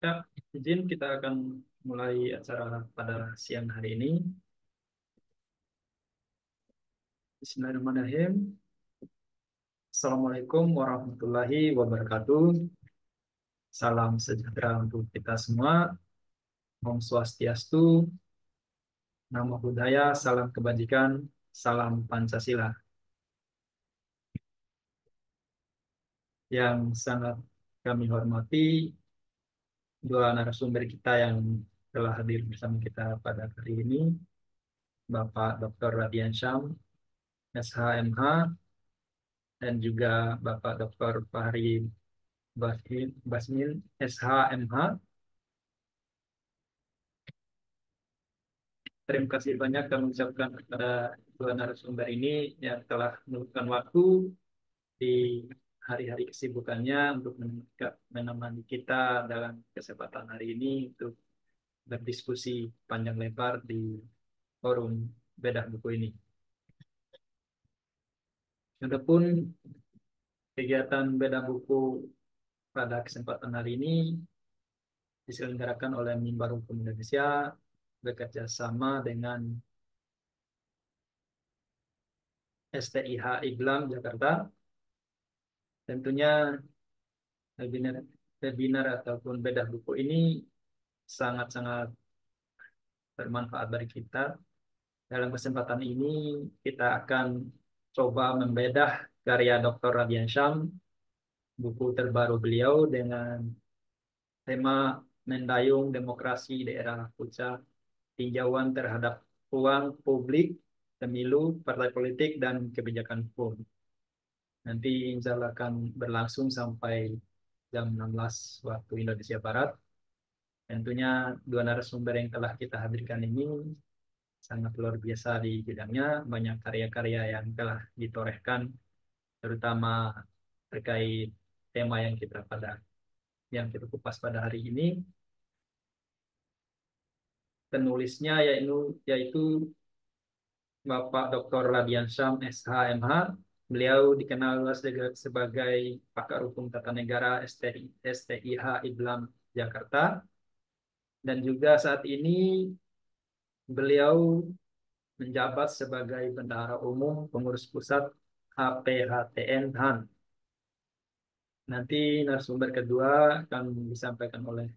Ya, izin kita akan mulai acara pada siang hari ini. Bismillahirrahmanirrahim. Assalamualaikum warahmatullahi wabarakatuh. Salam sejahtera untuk kita semua. Om Swastiastu, Namo Buddhaya, salam kebajikan, salam Pancasila. Yang sangat kami hormati dua narasumber kita yang telah hadir bersama kita pada hari ini, Bapak Dr. Radian Syam, SHMH, dan juga Bapak Dr. Fahri Basmil, SHMH. Terima kasih banyak kami ucapkan kepada dua narasumber ini yang telah meluangkan waktu di hari-hari kesibukannya untuk menemani kita dalam kesempatan hari ini untuk berdiskusi panjang lebar di forum Bedah Buku ini. Adapun kegiatan Bedah Buku pada kesempatan hari ini diselenggarakan oleh Mimbar Hukum Indonesia bekerja sama dengan STIH Iblam Jakarta. Tentunya webinar, webinar ataupun bedah buku ini sangat-sangat bermanfaat bagi kita. Dalam kesempatan ini kita akan coba membedah karya Dr. Radian Syam, buku terbaru beliau dengan tema Mendayung Demokrasi Daerah Puncak, tinjauan terhadap ruang publik, pemilu, partai politik, dan kebijakan hukum. Nanti insya Allah akan berlangsung sampai jam 16 waktu Indonesia Barat. Tentunya dua narasumber yang telah kita hadirkan ini sangat luar biasa di bidangnya, banyak karya-karya yang telah ditorehkan, terutama terkait tema yang kita kupas pada hari ini. Penulisnya yaitu Bapak Dr. Radian Syam, SHMH. Beliau dikenal sebagai pakar hukum tata negara STIH Iblam Jakarta, dan juga saat ini beliau menjabat sebagai Bendahara Umum Pengurus Pusat HPHTN HAN. Nanti narasumber kedua akan disampaikan oleh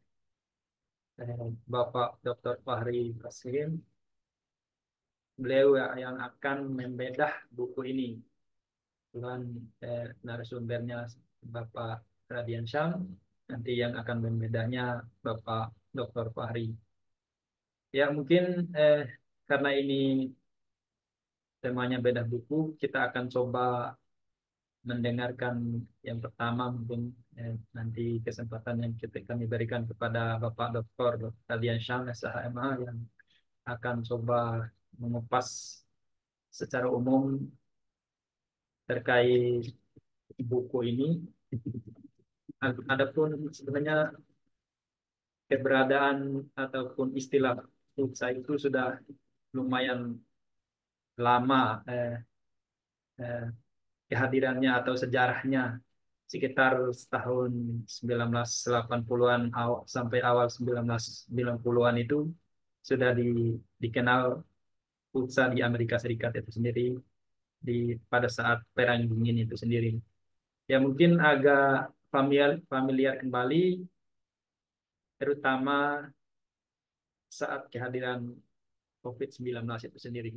Bapak Dr. Fahri Basrim. Beliau yang akan membedah buku ini. Dengan narasumbernya Bapak Radian Syam, nanti yang akan membedahnya Bapak Dr. Fahri. Ya mungkin karena ini temanya bedah buku, kita akan coba mendengarkan yang pertama mungkin nanti kesempatan yang kami berikan kepada Bapak Dr. Radian Syam, SHMH, yang akan coba mengupas secara umum terkait buku ini. Adapun sebenarnya keberadaan ataupun istilah pulsa itu sudah lumayan lama eh, kehadirannya atau sejarahnya, sekitar tahun 1980-an sampai awal 1990-an itu sudah dikenal pulsa di Amerika Serikat itu sendiri pada saat Perang Dingin itu sendiri. Ya mungkin agak familiar kembali, terutama saat kehadiran COVID-19 itu sendiri.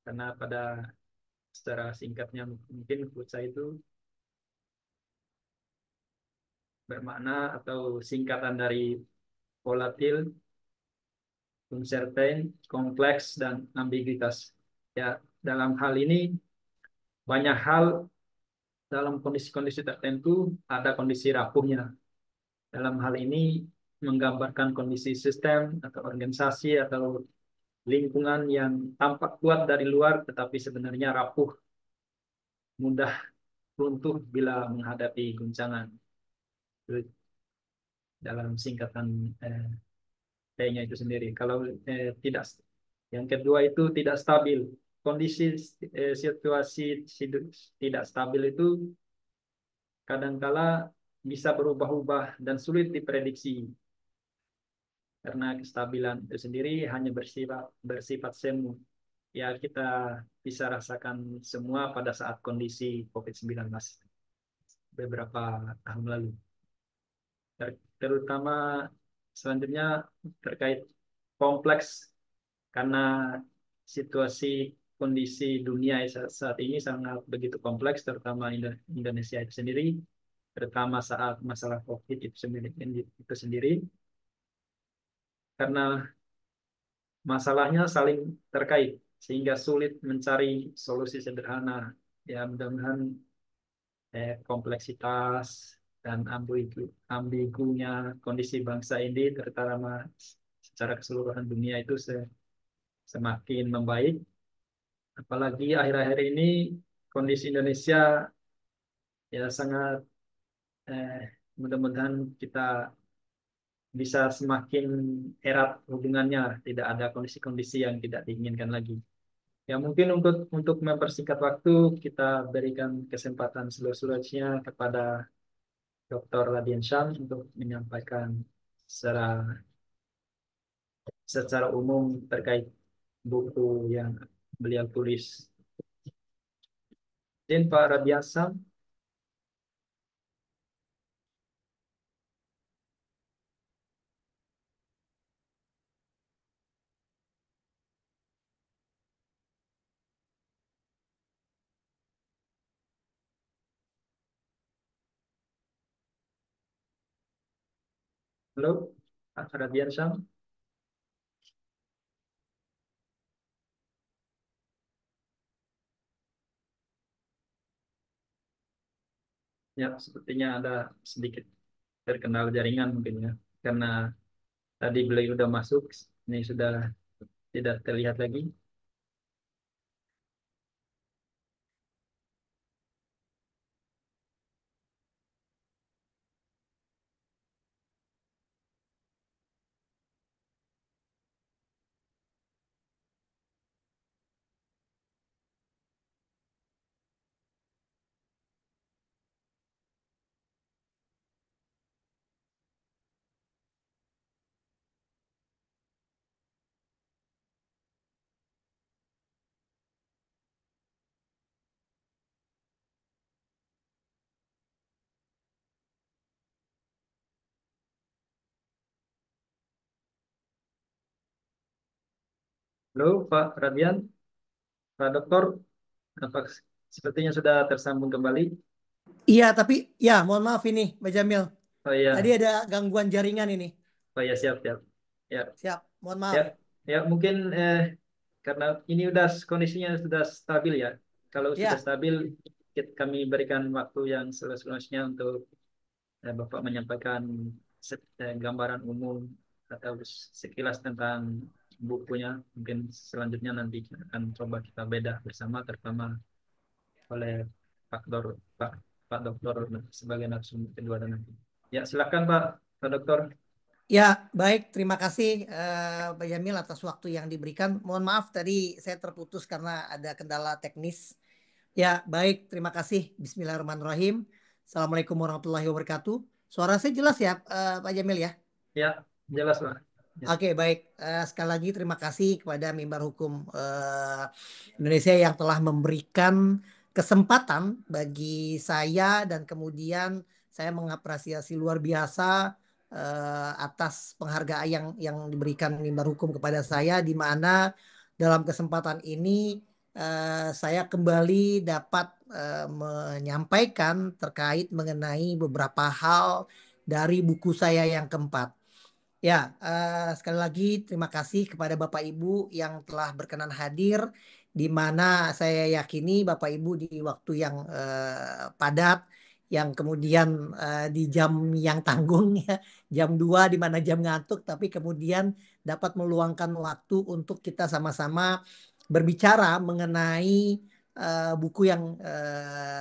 Karena secara singkatnya mungkin VUCA itu bermakna atau singkatan dari volatil, uncertain, kompleks, dan ambiguitas. Ya, dalam hal ini banyak hal dalam kondisi-kondisi tertentu ada kondisi rapuhnya. Dalam hal ini menggambarkan kondisi sistem atau organisasi atau lingkungan yang tampak kuat dari luar tetapi sebenarnya rapuh, mudah runtuh bila menghadapi guncangan. Itu dalam singkatan T-nya itu sendiri. Kalau tidak, yang kedua itu tidak stabil. Kondisi situasi tidak stabil itu kadangkala bisa berubah-ubah dan sulit diprediksi. karena kestabilan itu sendiri hanya bersifat bersifat semu. Ya kita bisa rasakan semua pada saat kondisi COVID-19 beberapa tahun lalu. Terutama selanjutnya terkait kompleks karena situasi kondisi dunia saat ini sangat begitu kompleks, terutama Indonesia itu sendiri, terutama saat masalah COVID itu sendiri, karena masalahnya saling terkait sehingga sulit mencari solusi sederhana. Ya mudah-mudahan kompleksitas dan ambigunya kondisi bangsa ini terutama secara keseluruhan dunia itu semakin membaik. Apalagi akhir-akhir ini kondisi Indonesia ya sangat eh, mudah-mudahan kita bisa semakin erat hubungannya, tidak ada kondisi-kondisi yang tidak diinginkan lagi. Ya mungkin untuk mempersingkat waktu kita berikan kesempatan seluas-luasnya kepada Dr. Radian Syam untuk menyampaikan secara secara umum terkait buku yang beliau tulis. Dan Pak Radian Syam, halo, Pak Radian Syam. Ya, sepertinya ada sedikit terkenal jaringan mungkin ya, karena tadi beliau sudah masuk, ini sudah tidak terlihat lagi. Halo, Pak Radian, Pak Doktor, apa sepertinya sudah tersambung kembali. Iya, tapi ya mohon maaf ini, Mbak Jamil. Oh Tadi iya, ada gangguan jaringan ini. oh iya siap siap. Ya, Siap, mohon ya, maaf. ya mungkin karena ini udah kondisinya sudah stabil ya. Kalau sudah Ya, stabil, kami berikan waktu yang seluas-luasnya untuk Bapak menyampaikan gambaran umum atau sekilas tentang bukunya. Mungkin selanjutnya nanti kita akan coba kita bedah bersama, terutama oleh Pak Dor, Pak Pak Doktor sebagai narasumber kedua dan nanti. Ya silakan Pak Doktor. ya baik. Terima kasih Mbak Jamil atas waktu yang diberikan. Mohon maaf tadi saya terputus karena ada kendala teknis. Ya, baik. Terima kasih. Bismillahirrahmanirrahim. Assalamualaikum warahmatullahi wabarakatuh. Suara saya jelas ya, Pak Jamil ya? Ya jelas Pak. Ya. Oke, baik. Sekali lagi terima kasih kepada Mimbar Hukum Indonesia yang telah memberikan kesempatan bagi saya dan kemudian saya mengapresiasi luar biasa atas penghargaan yang diberikan Mimbar Hukum kepada saya, di mana dalam kesempatan ini saya kembali dapat menyampaikan terkait mengenai beberapa hal dari buku saya yang keempat. Ya, sekali lagi terima kasih kepada Bapak Ibu yang telah berkenan hadir, di mana saya yakini Bapak Ibu di waktu yang padat, yang kemudian di jam yang tanggung ya, jam 2 di mana jam ngantuk, tapi kemudian dapat meluangkan waktu untuk kita sama-sama berbicara mengenai buku yang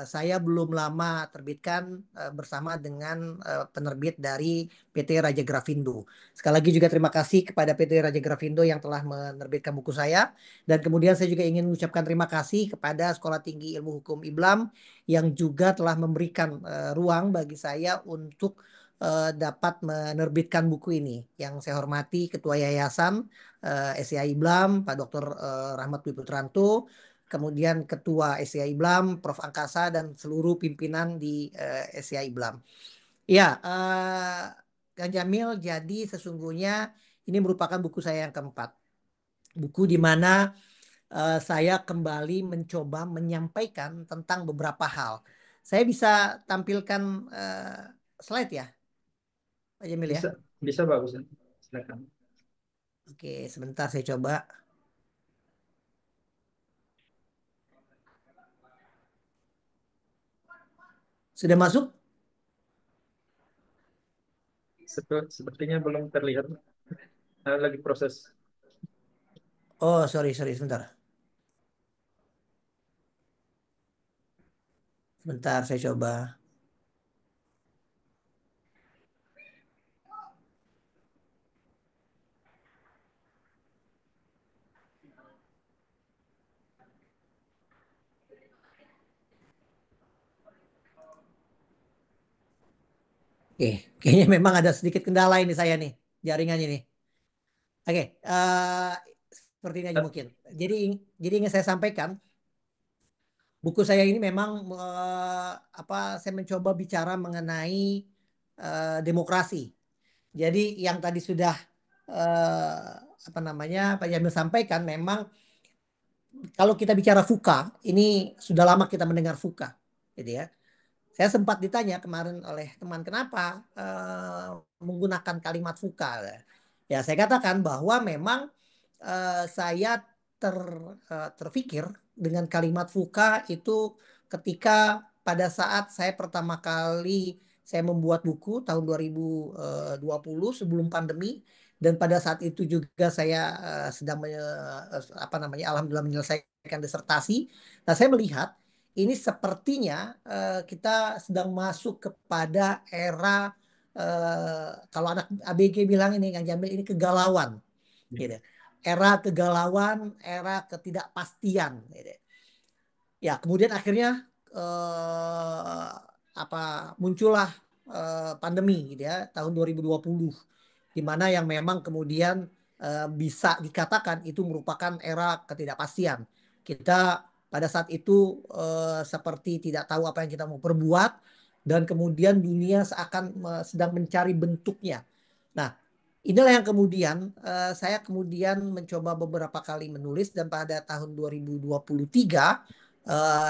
saya belum lama terbitkan bersama dengan penerbit dari PT Raja Grafindo. Sekali lagi juga terima kasih kepada PT Raja Grafindo yang telah menerbitkan buku saya. Dan kemudian saya juga ingin mengucapkan terima kasih kepada Sekolah Tinggi Ilmu Hukum IBLAM yang juga telah memberikan ruang bagi saya untuk dapat menerbitkan buku ini. Yang saya hormati Ketua Yayasan SIA IBLAM, Pak Dr. Rahmat Dwi Putranto, kemudian Ketua SIA IBLAM, Prof. Angkasa, dan seluruh pimpinan di SIA IBLAM. Ya, Kang Jamil, jadi sesungguhnya ini merupakan buku saya yang keempat. Buku di mana saya kembali mencoba menyampaikan tentang beberapa hal. Saya bisa tampilkan slide ya, Pak Jamil ya. Bisa, bisa bagus. Silakan. Oke, sebentar saya coba. Sudah masuk? Sepertinya belum terlihat. Lagi proses. Oh, sorry, sorry, sebentar. Sebentar, saya coba. Oke, kayaknya memang ada sedikit kendala ini saya nih, jaringannya nih. Oke, seperti ini aja Eh, mungkin. Jadi, jadi ingin saya sampaikan, buku saya ini memang apa? Saya mencoba bicara mengenai demokrasi. Jadi yang tadi sudah apa namanya Pak Jamil sampaikan, memang kalau kita bicara VUCA, ini sudah lama kita mendengar VUCA, gitu ya. Saya sempat ditanya kemarin oleh teman kenapa menggunakan kalimat VUCA. Ya saya katakan bahwa memang saya ter, terfikir dengan kalimat VUCA itu ketika pada saat saya pertama kali saya membuat buku tahun 2020 sebelum pandemi, dan pada saat itu juga saya sedang apa namanya alhamdulillah menyelesaikan disertasi. Nah saya melihat ini sepertinya kita sedang masuk kepada era kalau anak ABG bilang ini Kang Jamil ini kegalauan gitu. Era kegalauan, era ketidakpastian gitu. Ya, kemudian akhirnya apa muncullah pandemi gitu ya tahun 2020, di mana yang memang kemudian bisa dikatakan itu merupakan era ketidakpastian. Kita pada saat itu seperti tidak tahu apa yang kita mau perbuat, dan kemudian dunia seakan sedang mencari bentuknya. Nah, inilah yang kemudian saya kemudian mencoba beberapa kali menulis, dan pada tahun 2023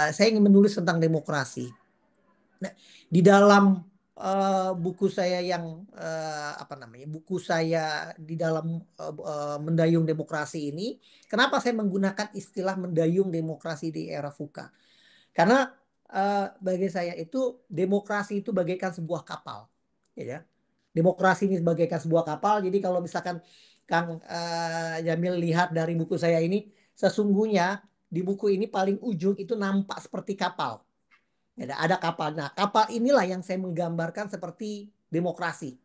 saya ingin menulis tentang demokrasi. Nah, di dalam buku saya yang apa namanya buku saya di dalam mendayung demokrasi ini, kenapa saya menggunakan istilah mendayung demokrasi di era VUCA? Karena bagi saya itu demokrasi itu bagaikan sebuah kapal, ya. Demokrasi ini bagaikan sebuah kapal. Jadi kalau misalkan Kang Jamil lihat dari buku saya ini, sesungguhnya di buku ini paling ujung itu nampak seperti kapal. Ada kapal. Nah, kapal inilah yang saya menggambarkan seperti demokrasi.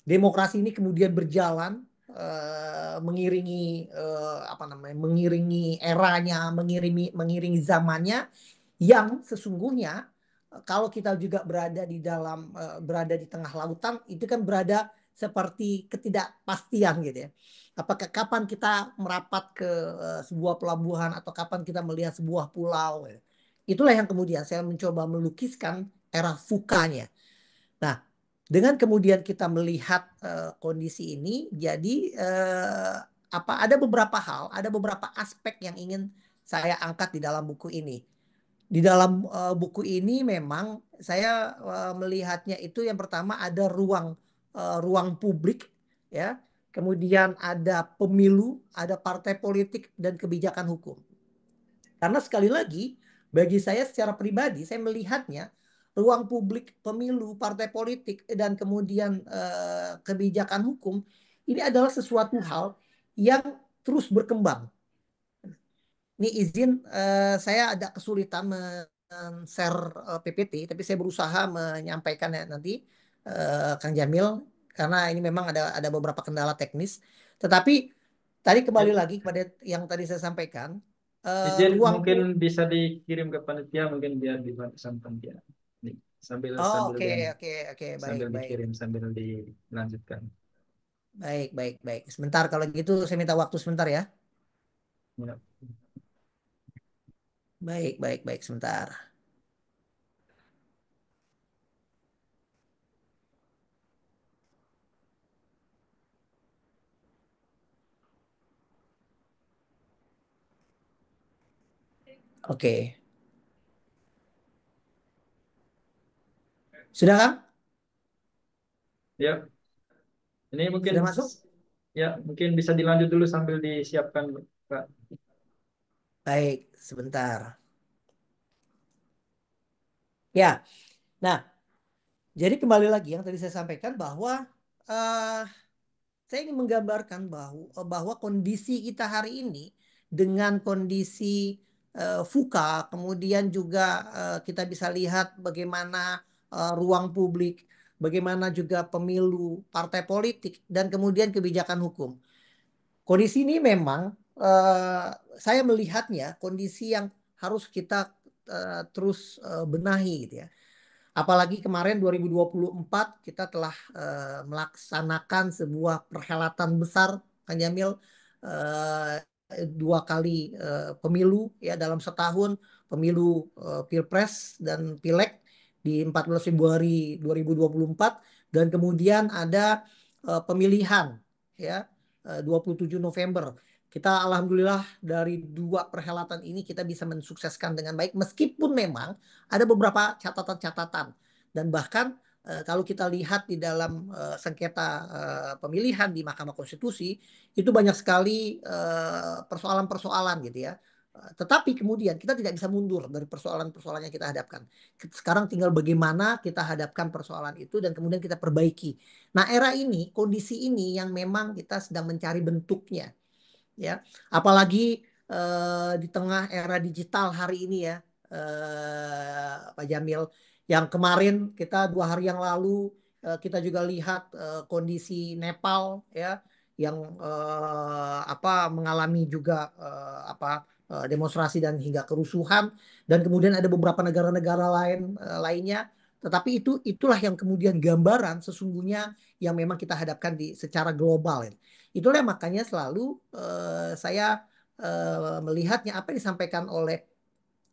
Demokrasi ini kemudian berjalan mengiringi apa namanya, mengiringi eranya, mengiringi zamannya, yang sesungguhnya kalau kita juga berada di dalam berada di tengah lautan, itu kan berada seperti ketidakpastian gitu ya. Apakah kapan kita merapat ke sebuah pelabuhan, atau kapan kita melihat sebuah pulau gitu. Itulah yang kemudian saya mencoba melukiskan era fukanya. Nah, dengan kemudian kita melihat kondisi ini, jadi apa ada beberapa hal, ada beberapa aspek yang ingin saya angkat di dalam buku ini. Di dalam buku ini memang saya melihatnya itu yang pertama ada ruang publik, ya. Kemudian ada pemilu, ada partai politik, dan kebijakan hukum. Karena sekali lagi, bagi saya secara pribadi, saya melihatnya ruang publik, pemilu, partai politik, dan kemudian kebijakan hukum ini adalah sesuatu hal yang terus berkembang. Ini izin saya ada kesulitan share PPT, tapi saya berusaha menyampaikan ya nanti Kang Jamil, karena ini memang ada beberapa kendala teknis. Tetapi tadi kembali Ya, lagi kepada yang tadi saya sampaikan, izin ruang mungkin bisa dikirim ke panitia mungkin biar dibantu sama panitia. Nih, sambil Oh, sambil oke, yang oke, oke, baik, sambil baik. dikirim sambil dilanjutkan. Baik, baik, baik. Sebentar kalau gitu saya minta waktu sebentar ya. Ya, Baik, baik, baik, sebentar. Oke. Sudah kan? ya, ini mungkin Sudah masuk? ya mungkin bisa dilanjut dulu sambil disiapkan, Kak. Baik, sebentar. Ya. Nah, jadi kembali lagi yang tadi saya sampaikan bahwa eh, saya ingin menggambarkan bahwa kondisi kita hari ini dengan kondisi VUCA, kemudian juga kita bisa lihat bagaimana ruang publik, bagaimana juga pemilu, partai politik, dan kemudian kebijakan hukum. Kondisi ini memang eh, saya melihatnya kondisi yang harus kita terus benahi gitu ya. Apalagi kemarin 2024 kita telah melaksanakan sebuah perhelatan besar, Kang Jamil, eh, dua kali pemilu ya dalam setahun, pemilu Pilpres dan Pileg di 14 Februari 2024 dan kemudian ada pemilihan ya 27 November. Kita alhamdulillah dari dua perhelatan ini kita bisa mensukseskan dengan baik meskipun memang ada beberapa catatan-catatan dan bahkan kalau kita lihat di dalam sengketa pemilihan di Mahkamah Konstitusi itu banyak sekali persoalan-persoalan gitu ya. Tetapi kemudian kita tidak bisa mundur dari persoalan-persoalan yang kita hadapkan. Sekarang tinggal bagaimana kita hadapkan persoalan itu dan kemudian kita perbaiki. Nah, era ini, kondisi ini yang memang kita sedang mencari bentuknya ya. Apalagi di tengah era digital hari ini ya, Pak Jamil. Yang kemarin kita 2 hari yang lalu kita juga lihat kondisi Nepal ya, yang apa mengalami juga demonstrasi dan hingga kerusuhan, dan kemudian ada beberapa negara-negara lainnya. Tetapi itulah yang kemudian gambaran sesungguhnya yang memang kita hadapkan di secara global ya. Itulah makanya selalu saya melihatnya apa yang disampaikan oleh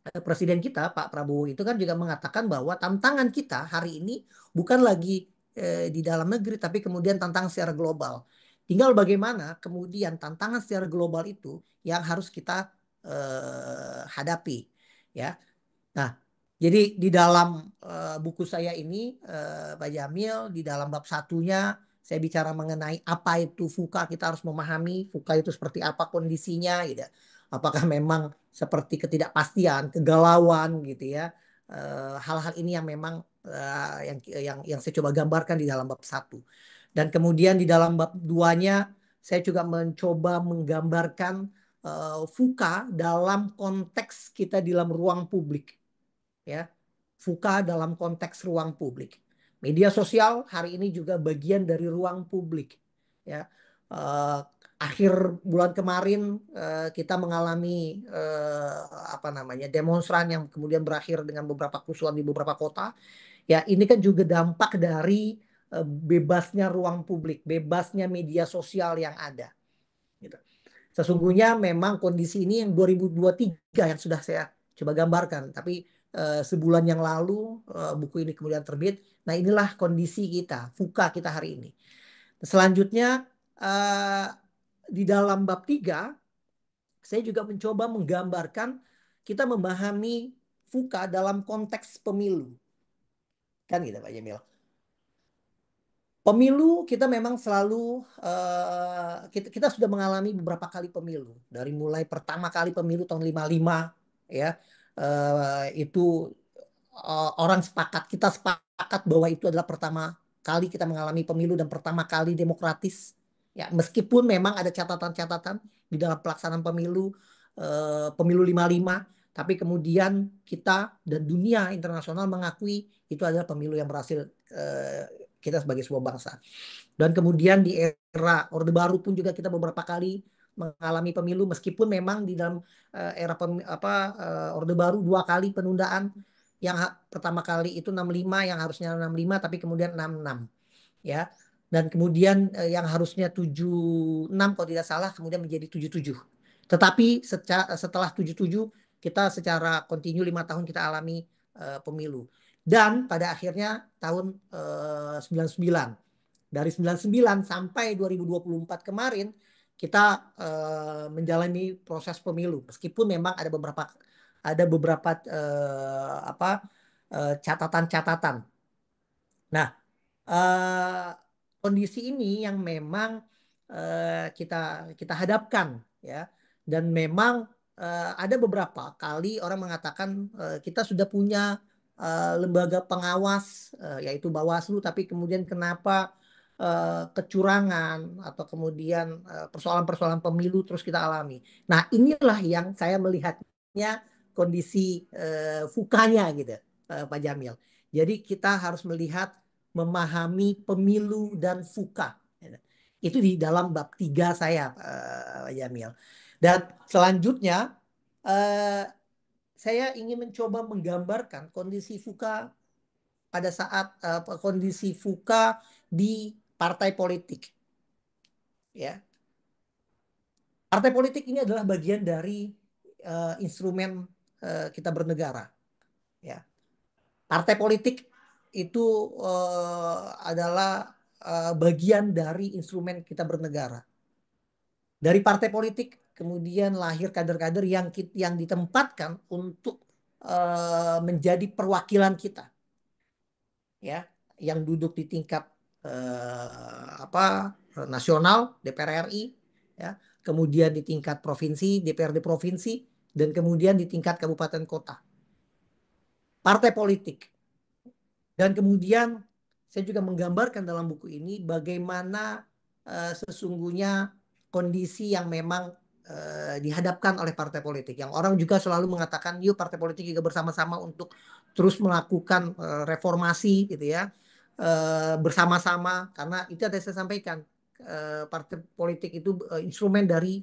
Presiden kita Pak Prabowo itu kan juga mengatakan bahwa tantangan kita hari ini bukan lagi di dalam negeri tapi kemudian tantangan secara global. Tinggal bagaimana kemudian tantangan secara global itu yang harus kita hadapi ya. Nah, jadi di dalam buku saya ini, Pak Jamil, di dalam bab satunya, saya bicara mengenai apa itu VUCA, kita harus memahami VUCA itu seperti apa kondisinya, gitu ya. Apakah memang seperti ketidakpastian, kegalauan, gitu ya. Hal-hal ini yang memang yang saya coba gambarkan di dalam bab satu. Dan kemudian di dalam bab duanya, saya juga mencoba menggambarkan VUCA dalam konteks kita di dalam ruang publik ya. VUCA dalam konteks ruang publik. Media sosial hari ini juga bagian dari ruang publik ya. Eh, Akhir bulan kemarin kita mengalami apa namanya demonstran yang kemudian berakhir dengan beberapa kerusuhan di beberapa kota. Ya, ini kan juga dampak dari bebasnya ruang publik, bebasnya media sosial yang ada. Gitu. Sesungguhnya memang kondisi ini yang 2023 yang sudah saya coba gambarkan. Tapi sebulan yang lalu buku ini kemudian terbit. Nah, inilah kondisi kita, VUCA kita hari ini. Selanjutnya eh, di dalam bab 3 saya juga mencoba menggambarkan kita memahami VUCA dalam konteks pemilu. Kan gitu Pak Jamil. Pemilu kita memang selalu kita sudah mengalami beberapa kali pemilu dari mulai pertama kali pemilu tahun 55 ya itu orang sepakat kita sepakat bahwa itu adalah pertama kali kita mengalami pemilu dan pertama kali demokratis ya meskipun memang ada catatan-catatan di dalam pelaksanaan pemilu pemilu 55 tapi kemudian kita dan dunia internasional mengakui itu adalah pemilu yang berhasil kita sebagai sebuah bangsa. Dan kemudian di era Orde Baru pun juga kita beberapa kali mengalami pemilu meskipun memang di dalam era Orde Baru 2 kali penundaan yang pertama kali itu 65, yang harusnya 65 tapi kemudian 66 ya. Dan kemudian yang harusnya 76 kalau tidak salah kemudian menjadi 77. Tetapi setelah 77 kita secara kontinu 5 tahun kita alami pemilu. Dan pada akhirnya tahun 99, dari 99 sampai 2024 kemarin kita menjalani proses pemilu meskipun memang ada beberapa apa catatan-catatan. Nah, eh, kondisi ini yang memang kita kita hadapkan ya, dan memang ada beberapa kali orang mengatakan kita sudah punya lembaga pengawas yaitu Bawaslu, tapi kemudian kenapa kecurangan atau kemudian persoalan-persoalan pemilu terus kita alami. Nah, inilah yang saya melihatnya kondisi fukanya gitu, Pak Jamil. Jadi kita harus melihat memahami pemilu dan fuka. Itu di dalam bab 3 saya, Pak Jamil. Dan selanjutnya eh, saya ingin mencoba menggambarkan kondisi fuka pada saat kondisi fuka di partai politik. Ya, partai politik ini adalah bagian dari instrumen kita bernegara. Ya, partai politik itu adalah bagian dari instrumen kita bernegara. Dari partai politik kemudian lahir kader-kader yang ditempatkan untuk menjadi perwakilan kita, ya, yang duduk di tingkat apa nasional DPR RI, ya, kemudian di tingkat provinsi DPRD provinsi, dan kemudian di tingkat kabupaten kota. Partai politik. Dan kemudian saya juga menggambarkan dalam buku ini bagaimana sesungguhnya kondisi yang memang dihadapkan oleh partai politik. Yang orang juga selalu mengatakan, yuk partai politik juga bersama-sama untuk terus melakukan reformasi gitu ya. Bersama-sama, karena itu yang saya sampaikan. Partai politik itu instrumen dari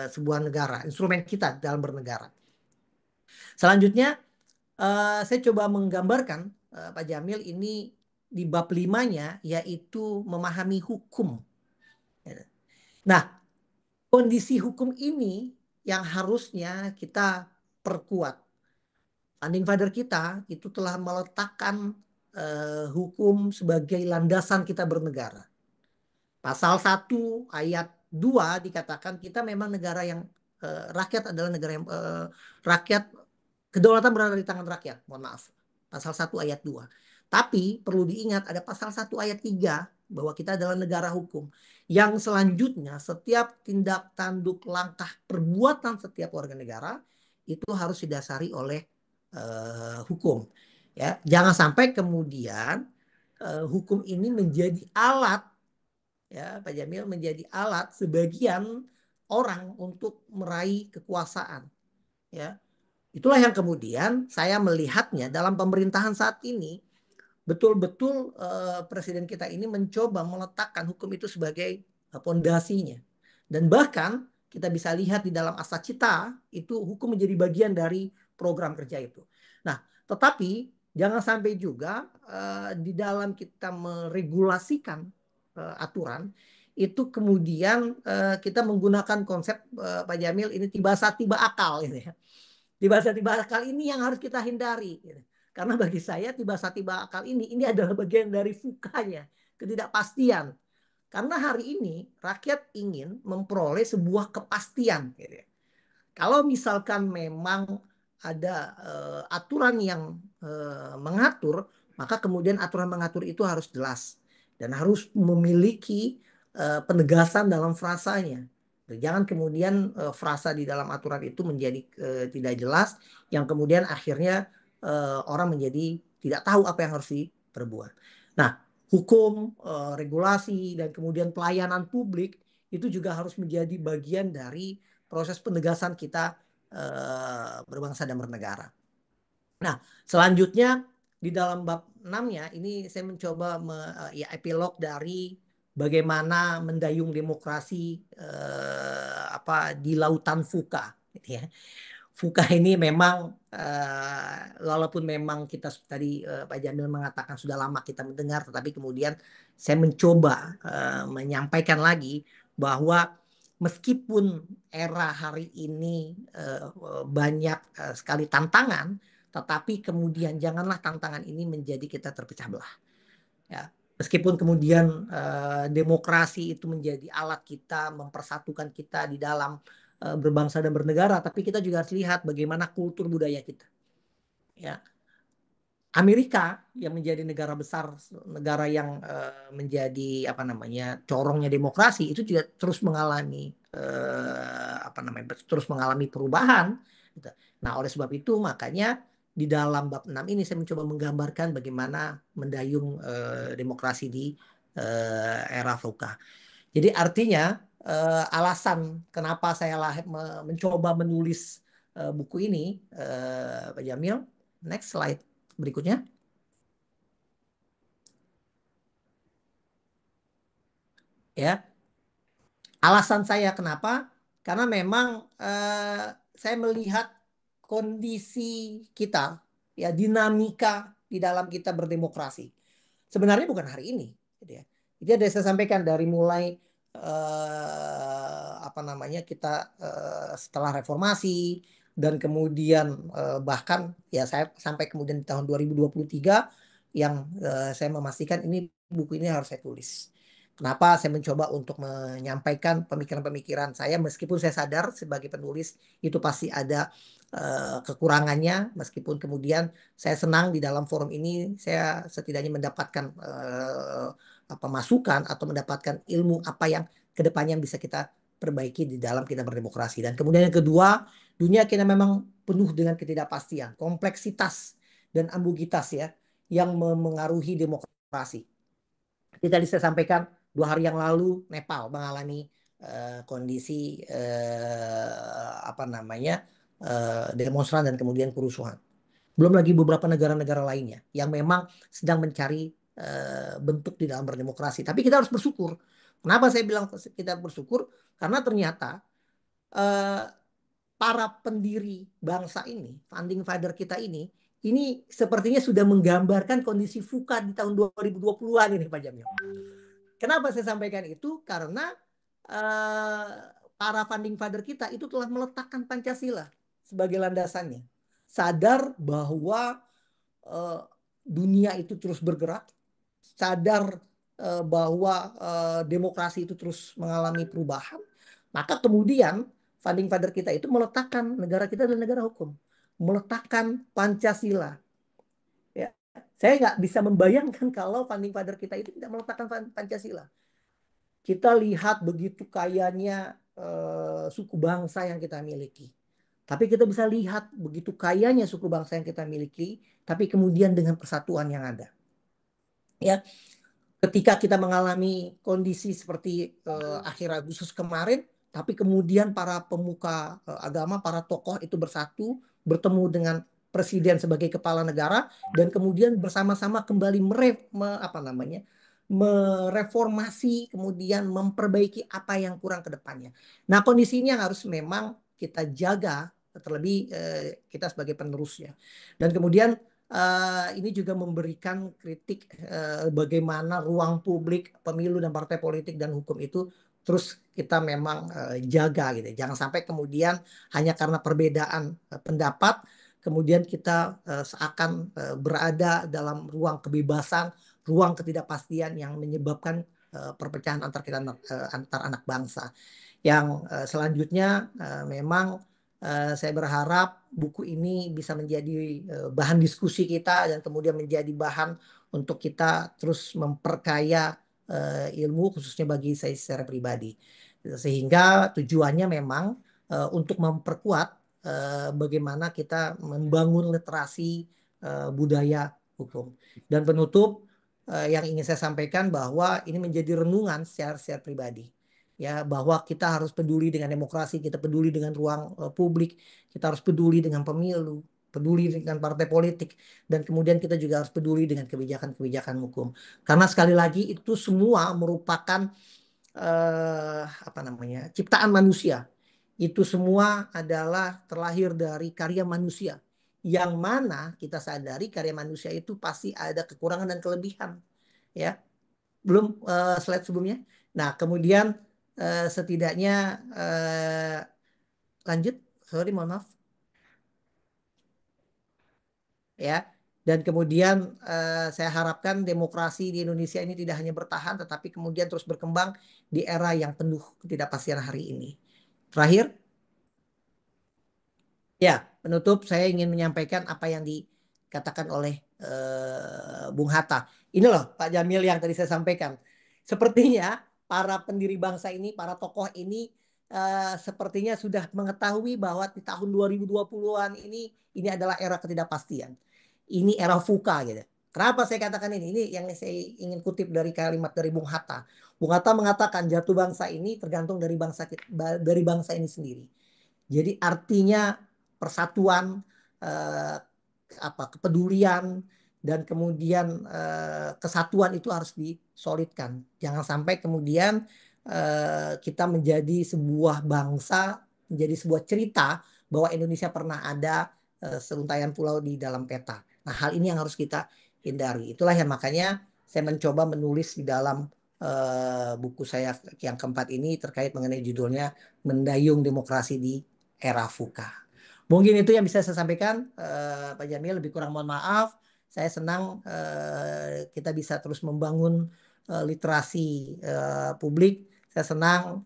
sebuah negara, instrumen kita dalam bernegara. Selanjutnya saya coba menggambarkan Pak Jamil ini di bab 5-nya yaitu memahami hukum. Nah, kondisi hukum ini yang harusnya kita perkuat. Founding Father kita itu telah meletakkan hukum sebagai landasan kita bernegara. Pasal 1 ayat 2 dikatakan kita memang negara yang rakyat adalah negara yang rakyat, kedaulatan berada di tangan rakyat. Mohon maaf. Pasal 1 ayat 2. Tapi perlu diingat ada pasal 1 ayat 3 bahwa kita adalah negara hukum. Yang selanjutnya setiap tindak tanduk langkah perbuatan setiap warga negara itu harus didasari oleh hukum. Ya, jangan sampai kemudian hukum ini menjadi alat, ya Pak Jamil, menjadi alat sebagian orang untuk meraih kekuasaan, ya. Itulah yang kemudian saya melihatnya dalam pemerintahan saat ini betul-betul presiden kita ini mencoba meletakkan hukum itu sebagai pondasinya. Dan bahkan kita bisa lihat di dalam Asas Cita itu hukum menjadi bagian dari program kerja itu. Nah, tetapi jangan sampai juga di dalam kita meregulasikan aturan itu kemudian kita menggunakan konsep Pak Jamil ini tiba saat tiba akal ini ya. Tiba saat tiba akal ini yang harus kita hindari gitu. Karena bagi saya tiba saat tiba akal ini adalah bagian dari fukanya, ketidakpastian. Karena hari ini rakyat ingin memperoleh sebuah kepastian gitu ya. Kalau misalkan memang ada aturan yang mengatur, maka kemudian aturan mengatur itu harus jelas dan harus memiliki penegasan dalam frasanya. Jangan kemudian frasa di dalam aturan itu menjadi tidak jelas, yang kemudian akhirnya orang menjadi tidak tahu apa yang harus diperbuat. Nah, hukum, regulasi, dan kemudian pelayanan publik itu juga harus menjadi bagian dari proses penegasan kita berbangsa dan bernegara. Nah, selanjutnya di dalam bab 6-nya ini saya mencoba ya epilog dari bagaimana mendayung demokrasi apa di lautan Fuka gitu ya. Fuka ini memang walaupun memang kita tadi Pak Jamil mengatakan sudah lama kita mendengar, tetapi kemudian saya mencoba menyampaikan lagi bahwa meskipun era hari ini banyak sekali tantangan, tetapi kemudian janganlah tantangan ini menjadi kita terpecah belah. Ya. Meskipun kemudian demokrasi itu menjadi alat kita mempersatukan kita di dalam berbangsa dan bernegara, tapi kita juga harus lihat bagaimana kultur budaya kita. Ya, Amerika yang menjadi negara besar, negara yang menjadi apa namanya corongnya demokrasi itu juga terus mengalami apa namanya terus mengalami perubahan. Gitu. Nah, oleh sebab itu makanya di dalam bab 6 ini saya mencoba menggambarkan bagaimana mendayung demokrasi di era VUCA. Jadi artinya alasan kenapa saya mencoba menulis buku ini, Pak Jamil, next slide berikutnya. Ya, alasan saya kenapa? Karena memang saya melihat kondisi kita, ya dinamika di dalam kita berdemokrasi. Sebenarnya bukan hari ini, gitu ya. Jadi ada saya sampaikan dari mulai apa namanya kita setelah reformasi dan kemudian bahkan ya saya sampai kemudian di tahun 2023 yang saya memastikan ini buku ini harus saya tulis. Kenapa saya mencoba untuk menyampaikan pemikiran-pemikiran saya meskipun saya sadar sebagai penulis itu pasti ada kekurangannya, meskipun kemudian saya senang di dalam forum ini saya setidaknya mendapatkan apa masukan atau mendapatkan ilmu apa yang kedepannya bisa kita perbaiki di dalam kita berdemokrasi. Dan kemudian yang kedua, dunia kita memang penuh dengan ketidakpastian, kompleksitas dan ambiguitas ya yang memengaruhi demokrasi. Jadi tadi saya sampaikan 2 hari yang lalu Nepal mengalami kondisi apa namanya demonstran dan kemudian kerusuhan. Belum lagi beberapa negara-negara lainnya yang memang sedang mencari bentuk di dalam berdemokrasi. Tapi kita harus bersyukur. Kenapa saya bilang kita bersyukur? Karena ternyata eh, para pendiri bangsa ini, founding father kita ini sepertinya sudah menggambarkan kondisi FUKA di tahun 2020-an ini Pak Jamil. Kenapa saya sampaikan itu? Karena eh, para founding father kita itu telah meletakkan Pancasila sebagai landasannya. Sadar bahwa eh, dunia itu terus bergerak, sadar bahwa demokrasi itu terus mengalami perubahan, maka kemudian founding father kita itu meletakkan negara kita adalah negara hukum, meletakkan Pancasila. Ya. Saya nggak bisa membayangkan kalau founding father kita itu tidak meletakkan Pancasila. Kita lihat begitu kayanya suku bangsa yang kita miliki. Tapi kita bisa lihat begitu kayanya suku bangsa yang kita miliki, tapi kemudian dengan persatuan yang ada. Ya, ketika kita mengalami kondisi seperti akhir Agustus kemarin, tapi kemudian para pemuka agama, para tokoh itu bersatu, bertemu dengan presiden sebagai kepala negara, dan kemudian bersama-sama kembali apa namanya, mereformasi, kemudian memperbaiki apa yang kurang ke depannya. Nah, kondisi ini yang harus memang kita jaga, terlebih kita sebagai penerusnya. Dan kemudian ini juga memberikan kritik bagaimana ruang publik, pemilu dan partai politik dan hukum itu terus kita memang jaga gitu. Jangan sampai kemudian hanya karena perbedaan pendapat kemudian kita seakan berada dalam ruang kebebasan, ruang ketidakpastian yang menyebabkan perpecahan antar anak bangsa. Yang selanjutnya memang saya berharap buku ini bisa menjadi bahan diskusi kita dan kemudian menjadi bahan untuk kita terus memperkaya ilmu khususnya bagi saya secara pribadi. Sehingga tujuannya memang untuk memperkuat bagaimana kita membangun literasi budaya hukum. Dan penutup yang ingin saya sampaikan bahwa ini menjadi renungan secara pribadi ya bahwa kita harus peduli dengan demokrasi, kita peduli dengan ruang publik, kita harus peduli dengan pemilu, peduli dengan partai politik, dan kemudian kita juga harus peduli dengan kebijakan-kebijakan hukum. Karena sekali lagi itu semua merupakan apa namanya ciptaan manusia Itu semua adalah terlahir dari karya manusia. Yang mana kita sadari karya manusia itu pasti ada kekurangan dan kelebihan. Ya, belum slide sebelumnya. Nah, kemudian setidaknya lanjut. Sorry, mohon maaf. Ya. Dan kemudian saya harapkan demokrasi di Indonesia ini tidak hanya bertahan, tetapi kemudian terus berkembang di era yang penuh ketidakpastian hari ini. Terakhir, ya, penutup saya ingin menyampaikan apa yang dikatakan oleh Bung Hatta. Ini loh Pak Jamil yang tadi saya sampaikan. Sepertinya para pendiri bangsa ini, para tokoh ini sepertinya sudah mengetahui bahwa di tahun 2020-an ini adalah era ketidakpastian. Ini era VUCA gitu. Kenapa saya katakan ini? Ini yang saya ingin kutip dari kalimat dari Bung Hatta. Bung Hatta mengatakan jatuh bangsa ini tergantung dari bangsa ini sendiri. Jadi artinya persatuan, eh, kepedulian dan kemudian kesatuan itu harus disolidkan. Jangan sampai kemudian kita menjadi sebuah bangsa, menjadi sebuah cerita bahwa Indonesia pernah ada seruntuhan pulau di dalam peta. Nah, hal ini yang harus kita hindari. Itulah yang makanya saya mencoba menulis di dalam buku saya yang keempat ini terkait mengenai judulnya Mendayung Demokrasi di Era VUCA. Mungkin itu yang bisa saya sampaikan, Pak Jamil. Lebih kurang mohon maaf. Saya senang kita bisa terus membangun literasi publik. Saya senang,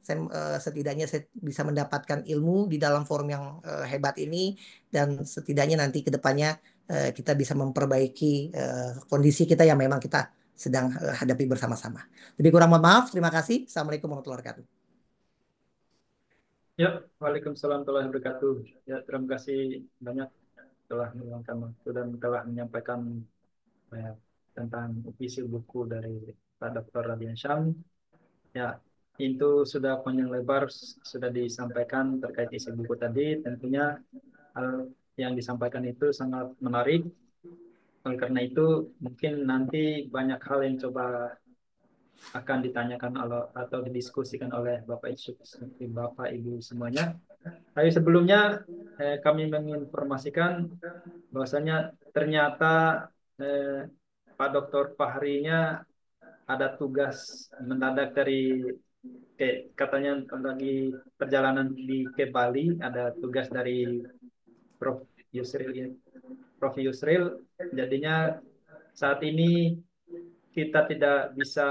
setidaknya saya bisa mendapatkan ilmu di dalam forum yang hebat ini, dan setidaknya nanti ke depannya kita bisa memperbaiki kondisi kita yang memang kita sedang hadapi bersama-sama. Lebih kurang mohon maaf. Terima kasih. Assalamualaikum warahmatullahi wabarakatuh. Ya, Waalaikumsalam warahmatullahi wabarakatuh. Ya, terima kasih banyak telah meluangkan waktu dan telah menyampaikan ya, tentang isi buku dari Pak Dr. Radian Syam. Ya, itu sudah panjang lebar sudah disampaikan terkait isi buku tadi. Tentunya hal yang disampaikan itu sangat menarik. Oleh karena itu, mungkin nanti banyak hal yang coba akan ditanyakan atau didiskusikan oleh Bapak Ibu semuanya. Tapi sebelumnya kami menginformasikan bahwasanya ternyata eh, Pak Dr. Fahrinya ada tugas mendadak dari katanya lagi perjalanan ke Bali, ada tugas dari Prof. Yusril Prof. Yusril. Jadinya saat ini kita tidak bisa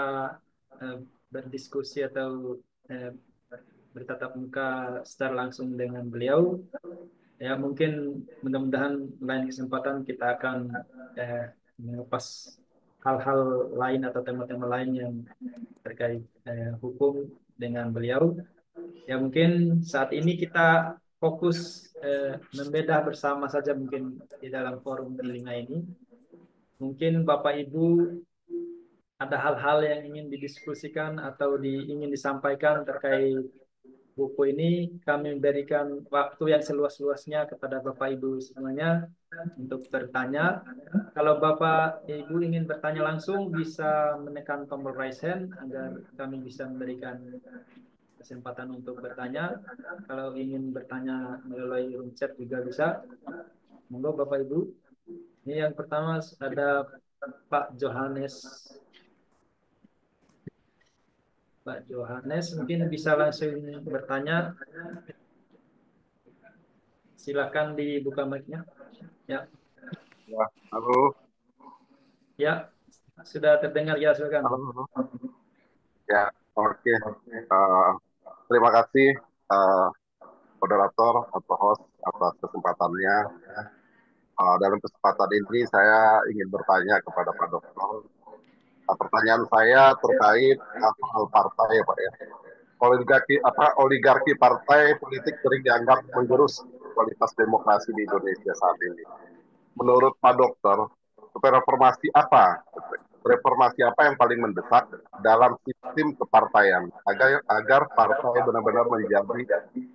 eh, berdiskusi atau eh, bertatap muka secara langsung dengan beliau. Ya mungkin mudah-mudahan lain kesempatan kita akan eh, mengupas hal-hal lain atau tema-tema lain yang terkait hukum dengan beliau. Ya mungkin saat ini kita fokus membedah bersama saja mungkin di dalam forum telinga ini. Mungkin Bapak Ibu ada hal-hal yang ingin didiskusikan atau ingin disampaikan terkait buku ini, kami memberikan waktu yang seluas-luasnya kepada Bapak Ibu semuanya untuk bertanya. Kalau Bapak Ibu ingin bertanya langsung, bisa menekan tombol raise hand agar kami bisa memberikan kesempatan untuk bertanya. Kalau ingin bertanya melalui room chat juga bisa. Monggo Bapak Ibu. Ini yang pertama ada Pak Johannes. Pak Johannes mungkin bisa langsung bertanya. Silakan dibuka mic-nya. Ya, Ya, halo, ya, sudah terdengar ya, silakan. halo, halo. Ya, oke. Eh, terima kasih eh, moderator atau host atas kesempatannya. Dalam kesempatan ini saya ingin bertanya kepada Pak Dokter. Pertanyaan saya terkait hal partai, ya Pak ya. Oligarki partai politik sering dianggap mengerus kualitas demokrasi di Indonesia saat ini. Menurut Pak Dokter, reformasi apa yang paling mendesak dalam sistem kepartaian agar partai benar-benar menjadi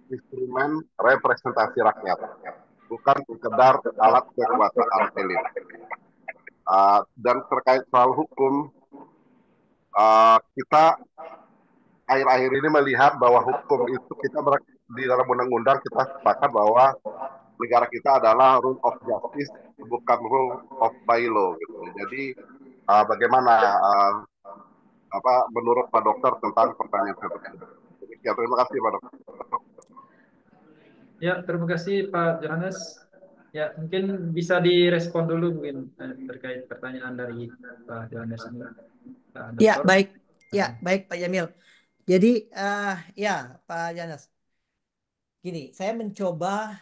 instrumen representasi rakyat, bukan sekedar alat kekuasaan elit. Dan terkait soal hukum, kita akhir-akhir ini melihat bahwa hukum itu kita di dalam undang-undang kita sepakat bahwa negara kita adalah rule of justice, bukan rule of by law gitu. Jadi bagaimana apa menurut Pak Dokter tentang pertanyaan saya tersebut? Demikian, terima kasih Pak Dokter. Ya, terima kasih Pak Johannes. Ya, mungkin bisa direspon dulu mungkin terkait pertanyaan dari Pak Johannes ini, Pak Ya, Dokter. baik. Ya, baik Pak Jamil. Jadi ya Pak Janas, gini, saya mencoba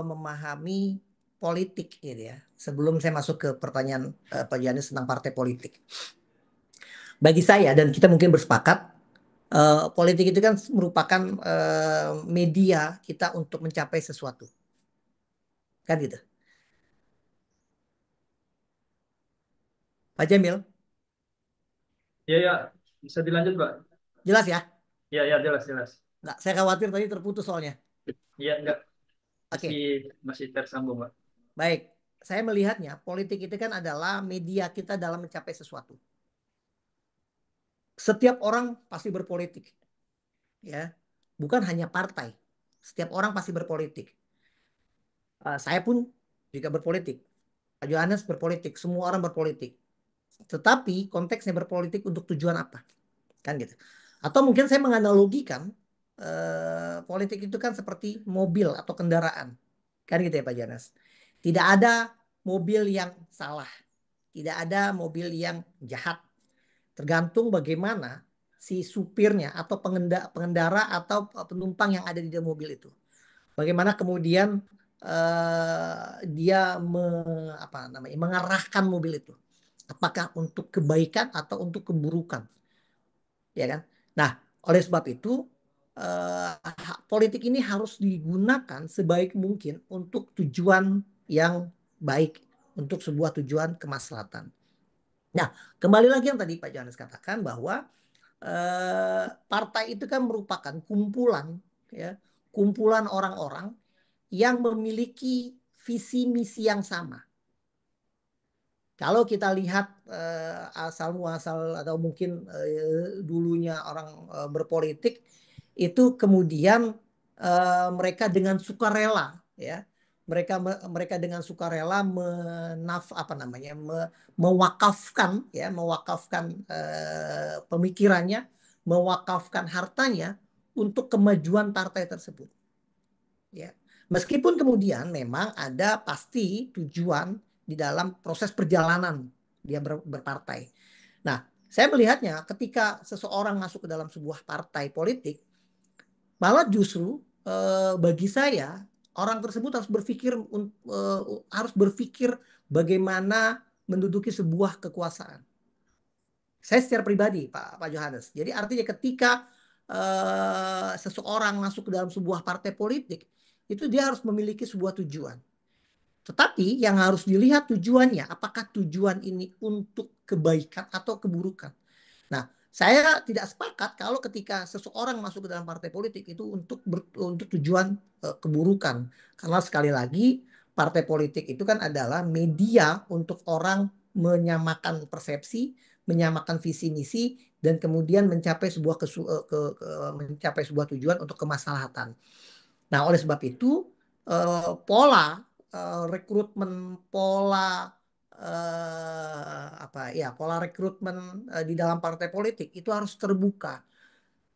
memahami politik gitu ya. Sebelum saya masuk ke pertanyaan Pak Janas tentang partai politik. Bagi saya dan kita mungkin bersepakat, politik itu kan merupakan media kita untuk mencapai sesuatu, kan gitu. Pak Jamil, Ya, ya, bisa dilanjut Pak. jelas ya? Ya, ya, jelas, jelas. Nggak, saya khawatir tadi terputus soalnya. Ya, enggak, masih Oke, masih tersambung Pak. baik. Saya melihatnya politik itu kan adalah media kita dalam mencapai sesuatu. Setiap orang pasti berpolitik, ya. Bukan hanya partai. Setiap orang pasti berpolitik. Saya pun juga berpolitik. Pak Johannes berpolitik. Semua orang berpolitik. Tetapi konteksnya berpolitik untuk tujuan apa? Kan gitu. Atau mungkin saya menganalogikan politik itu kan seperti mobil atau kendaraan. Kan gitu ya Pak Johannes. Tidak ada mobil yang salah. Tidak ada mobil yang jahat. Tergantung bagaimana si supirnya atau pengendara atau penumpang yang ada di dalam mobil itu. Bagaimana kemudian dia mengarahkan mobil itu. Apakah untuk kebaikan atau untuk keburukan, ya kan? Nah, oleh sebab itu politik ini harus digunakan sebaik mungkin untuk tujuan yang baik, untuk sebuah tujuan kemaslahatan. Nah, kembali lagi yang tadi Pak Johannes katakan bahwa partai itu kan merupakan kumpulan, ya, kumpulan orang-orang yang memiliki visi misi yang sama. Kalau kita lihat asal muasal atau mungkin dulunya orang berpolitik itu kemudian mereka dengan sukarela, ya, mereka dengan sukarela mewakafkan, ya, mewakafkan pemikirannya, mewakafkan hartanya untuk kemajuan partai tersebut, ya. Meskipun kemudian memang ada pasti tujuan di dalam proses perjalanan dia berpartai. Nah, saya melihatnya ketika seseorang masuk ke dalam sebuah partai politik, malah justru bagi saya orang tersebut harus berpikir bagaimana menduduki sebuah kekuasaan. Saya secara pribadi, Pak Johannes. Jadi artinya ketika seseorang masuk ke dalam sebuah partai politik, itu dia harus memiliki sebuah tujuan. Tetapi yang harus dilihat tujuannya, apakah tujuan ini untuk kebaikan atau keburukan. Nah, saya tidak sepakat kalau ketika seseorang masuk ke dalam partai politik itu untuk tujuan keburukan. Karena sekali lagi, partai politik itu kan adalah media untuk orang menyamakan persepsi, menyamakan visi misi, dan kemudian mencapai mencapai sebuah tujuan untuk kemaslahatan. Nah, oleh sebab itu pola rekrutmen, pola rekrutmen di dalam partai politik itu harus terbuka.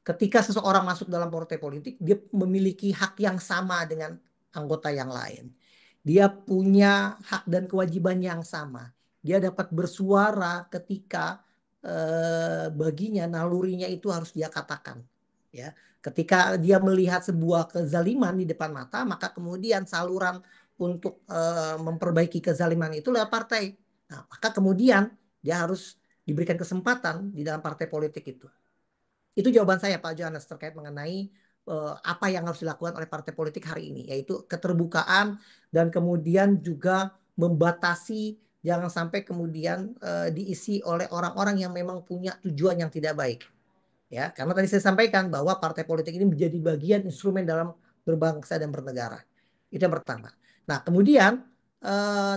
Ketika seseorang masuk dalam partai politik, dia memiliki hak yang sama dengan anggota yang lain. Dia punya hak dan kewajiban yang sama. Dia dapat bersuara ketika baginya nalurinya itu harus dia katakan. Ya, ketika dia melihat sebuah kezaliman di depan mata, maka kemudian saluran untuk memperbaiki kezaliman itu lewat partai. Nah, maka kemudian dia harus diberikan kesempatan di dalam partai politik itu. Itu jawaban saya Pak Johannes terkait mengenai apa yang harus dilakukan oleh partai politik hari ini, yaitu keterbukaan dan kemudian juga membatasi jangan sampai kemudian diisi oleh orang-orang yang memang punya tujuan yang tidak baik. Ya, karena tadi saya sampaikan bahwa partai politik ini menjadi bagian instrumen dalam berbangsa dan bernegara. Itu yang pertama. Nah, kemudian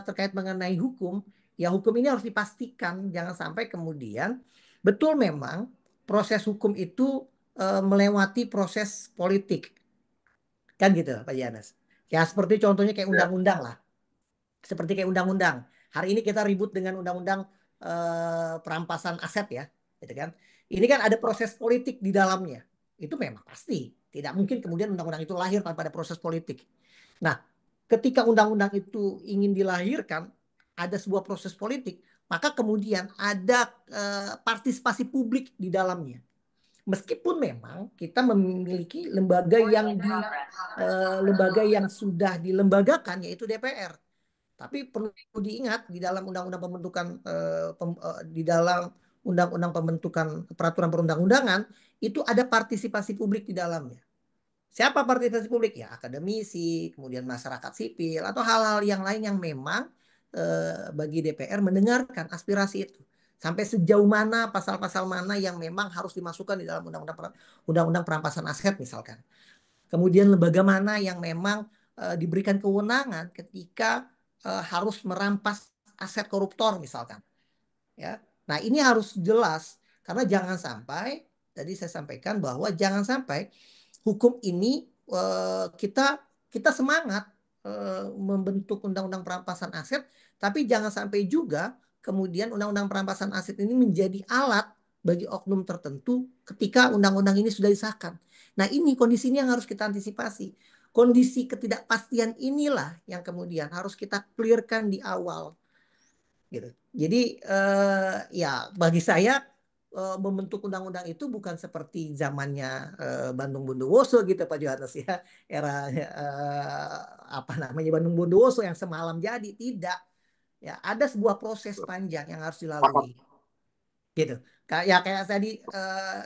terkait mengenai hukum, ya hukum ini harus dipastikan jangan sampai kemudian betul memang proses hukum itu melewati proses politik. Kan gitu Pak Janas. Ya seperti contohnya kayak Ya, undang-undang lah. Seperti kayak undang-undang. Hari ini kita ribut dengan undang-undang perampasan aset ya, gitu kan. Ini kan ada proses politik di dalamnya. Itu memang pasti. Tidak mungkin kemudian undang-undang itu lahir tanpa ada proses politik. Nah, ketika undang-undang itu ingin dilahirkan, ada sebuah proses politik, maka kemudian ada partisipasi publik di dalamnya. Meskipun memang kita memiliki lembaga yang sudah dilembagakan yaitu DPR. Tapi perlu diingat di dalam undang-undang pembentukan di dalam undang-undang pembentukan peraturan perundang-undangan itu ada partisipasi publik di dalamnya. Siapa partisipasi publik? Ya akademisi, kemudian masyarakat sipil atau hal-hal yang lain yang memang bagi DPR mendengarkan aspirasi itu. Sampai sejauh mana pasal-pasal mana yang memang harus dimasukkan di dalam undang-undang perampasan aset misalkan. Kemudian lembaga mana yang memang diberikan kewenangan ketika harus merampas aset koruptor misalkan. Ya. Nah ini harus jelas karena jangan sampai tadi saya sampaikan bahwa jangan sampai hukum ini kita semangat membentuk undang-undang perampasan aset, tapi jangan sampai juga kemudian undang-undang perampasan aset ini menjadi alat bagi oknum tertentu ketika undang-undang ini sudah disahkan. Nah ini kondisi ini yang harus kita antisipasi. Kondisi ketidakpastian inilah yang kemudian harus kita clearkan di awal. Gitu. Jadi ya bagi saya membentuk undang-undang itu bukan seperti zamannya Bandung Bondowoso gitu Pak Johannes ya, era apa namanya Bandung Bondowoso yang semalam jadi tidak. Ya ada sebuah proses panjang yang harus sepakat. dilalui gitu. Ya kayak tadi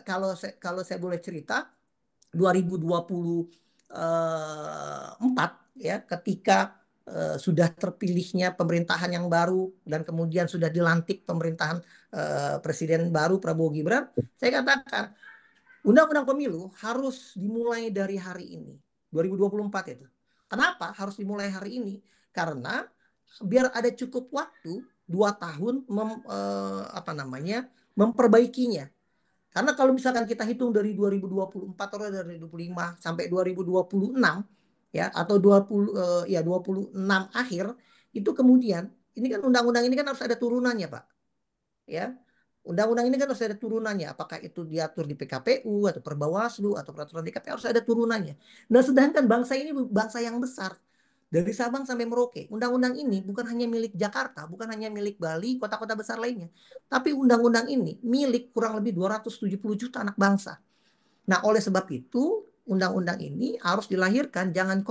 kalau saya boleh cerita 2024 ya ketika sudah terpilihnya pemerintahan yang baru dan kemudian sudah dilantik pemerintahan presiden baru Prabowo Gibran, saya katakan undang-undang pemilu harus dimulai dari hari ini 2024 itu. Kenapa harus dimulai hari ini? Karena biar ada cukup waktu 2 tahun memperbaikinya. Karena kalau misalkan kita hitung dari 2024 atau dari 2025 sampai 2026 ya atau 26 akhir itu kemudian ini kan undang-undang ini kan harus ada turunannya Pak. Ya. Undang-undang ini kan harus ada turunannya. Apakah itu diatur di PKPU atau Perbawaslu atau peraturan DKP harus ada turunannya. Nah, sedangkan bangsa ini bangsa yang besar. Dari Sabang sampai Merauke. Undang-undang ini bukan hanya milik Jakarta, bukan hanya milik Bali, kota-kota besar lainnya. Tapi undang-undang ini milik kurang lebih 270 juta anak bangsa. Nah, oleh sebab itu, undang-undang ini harus dilahirkan jangan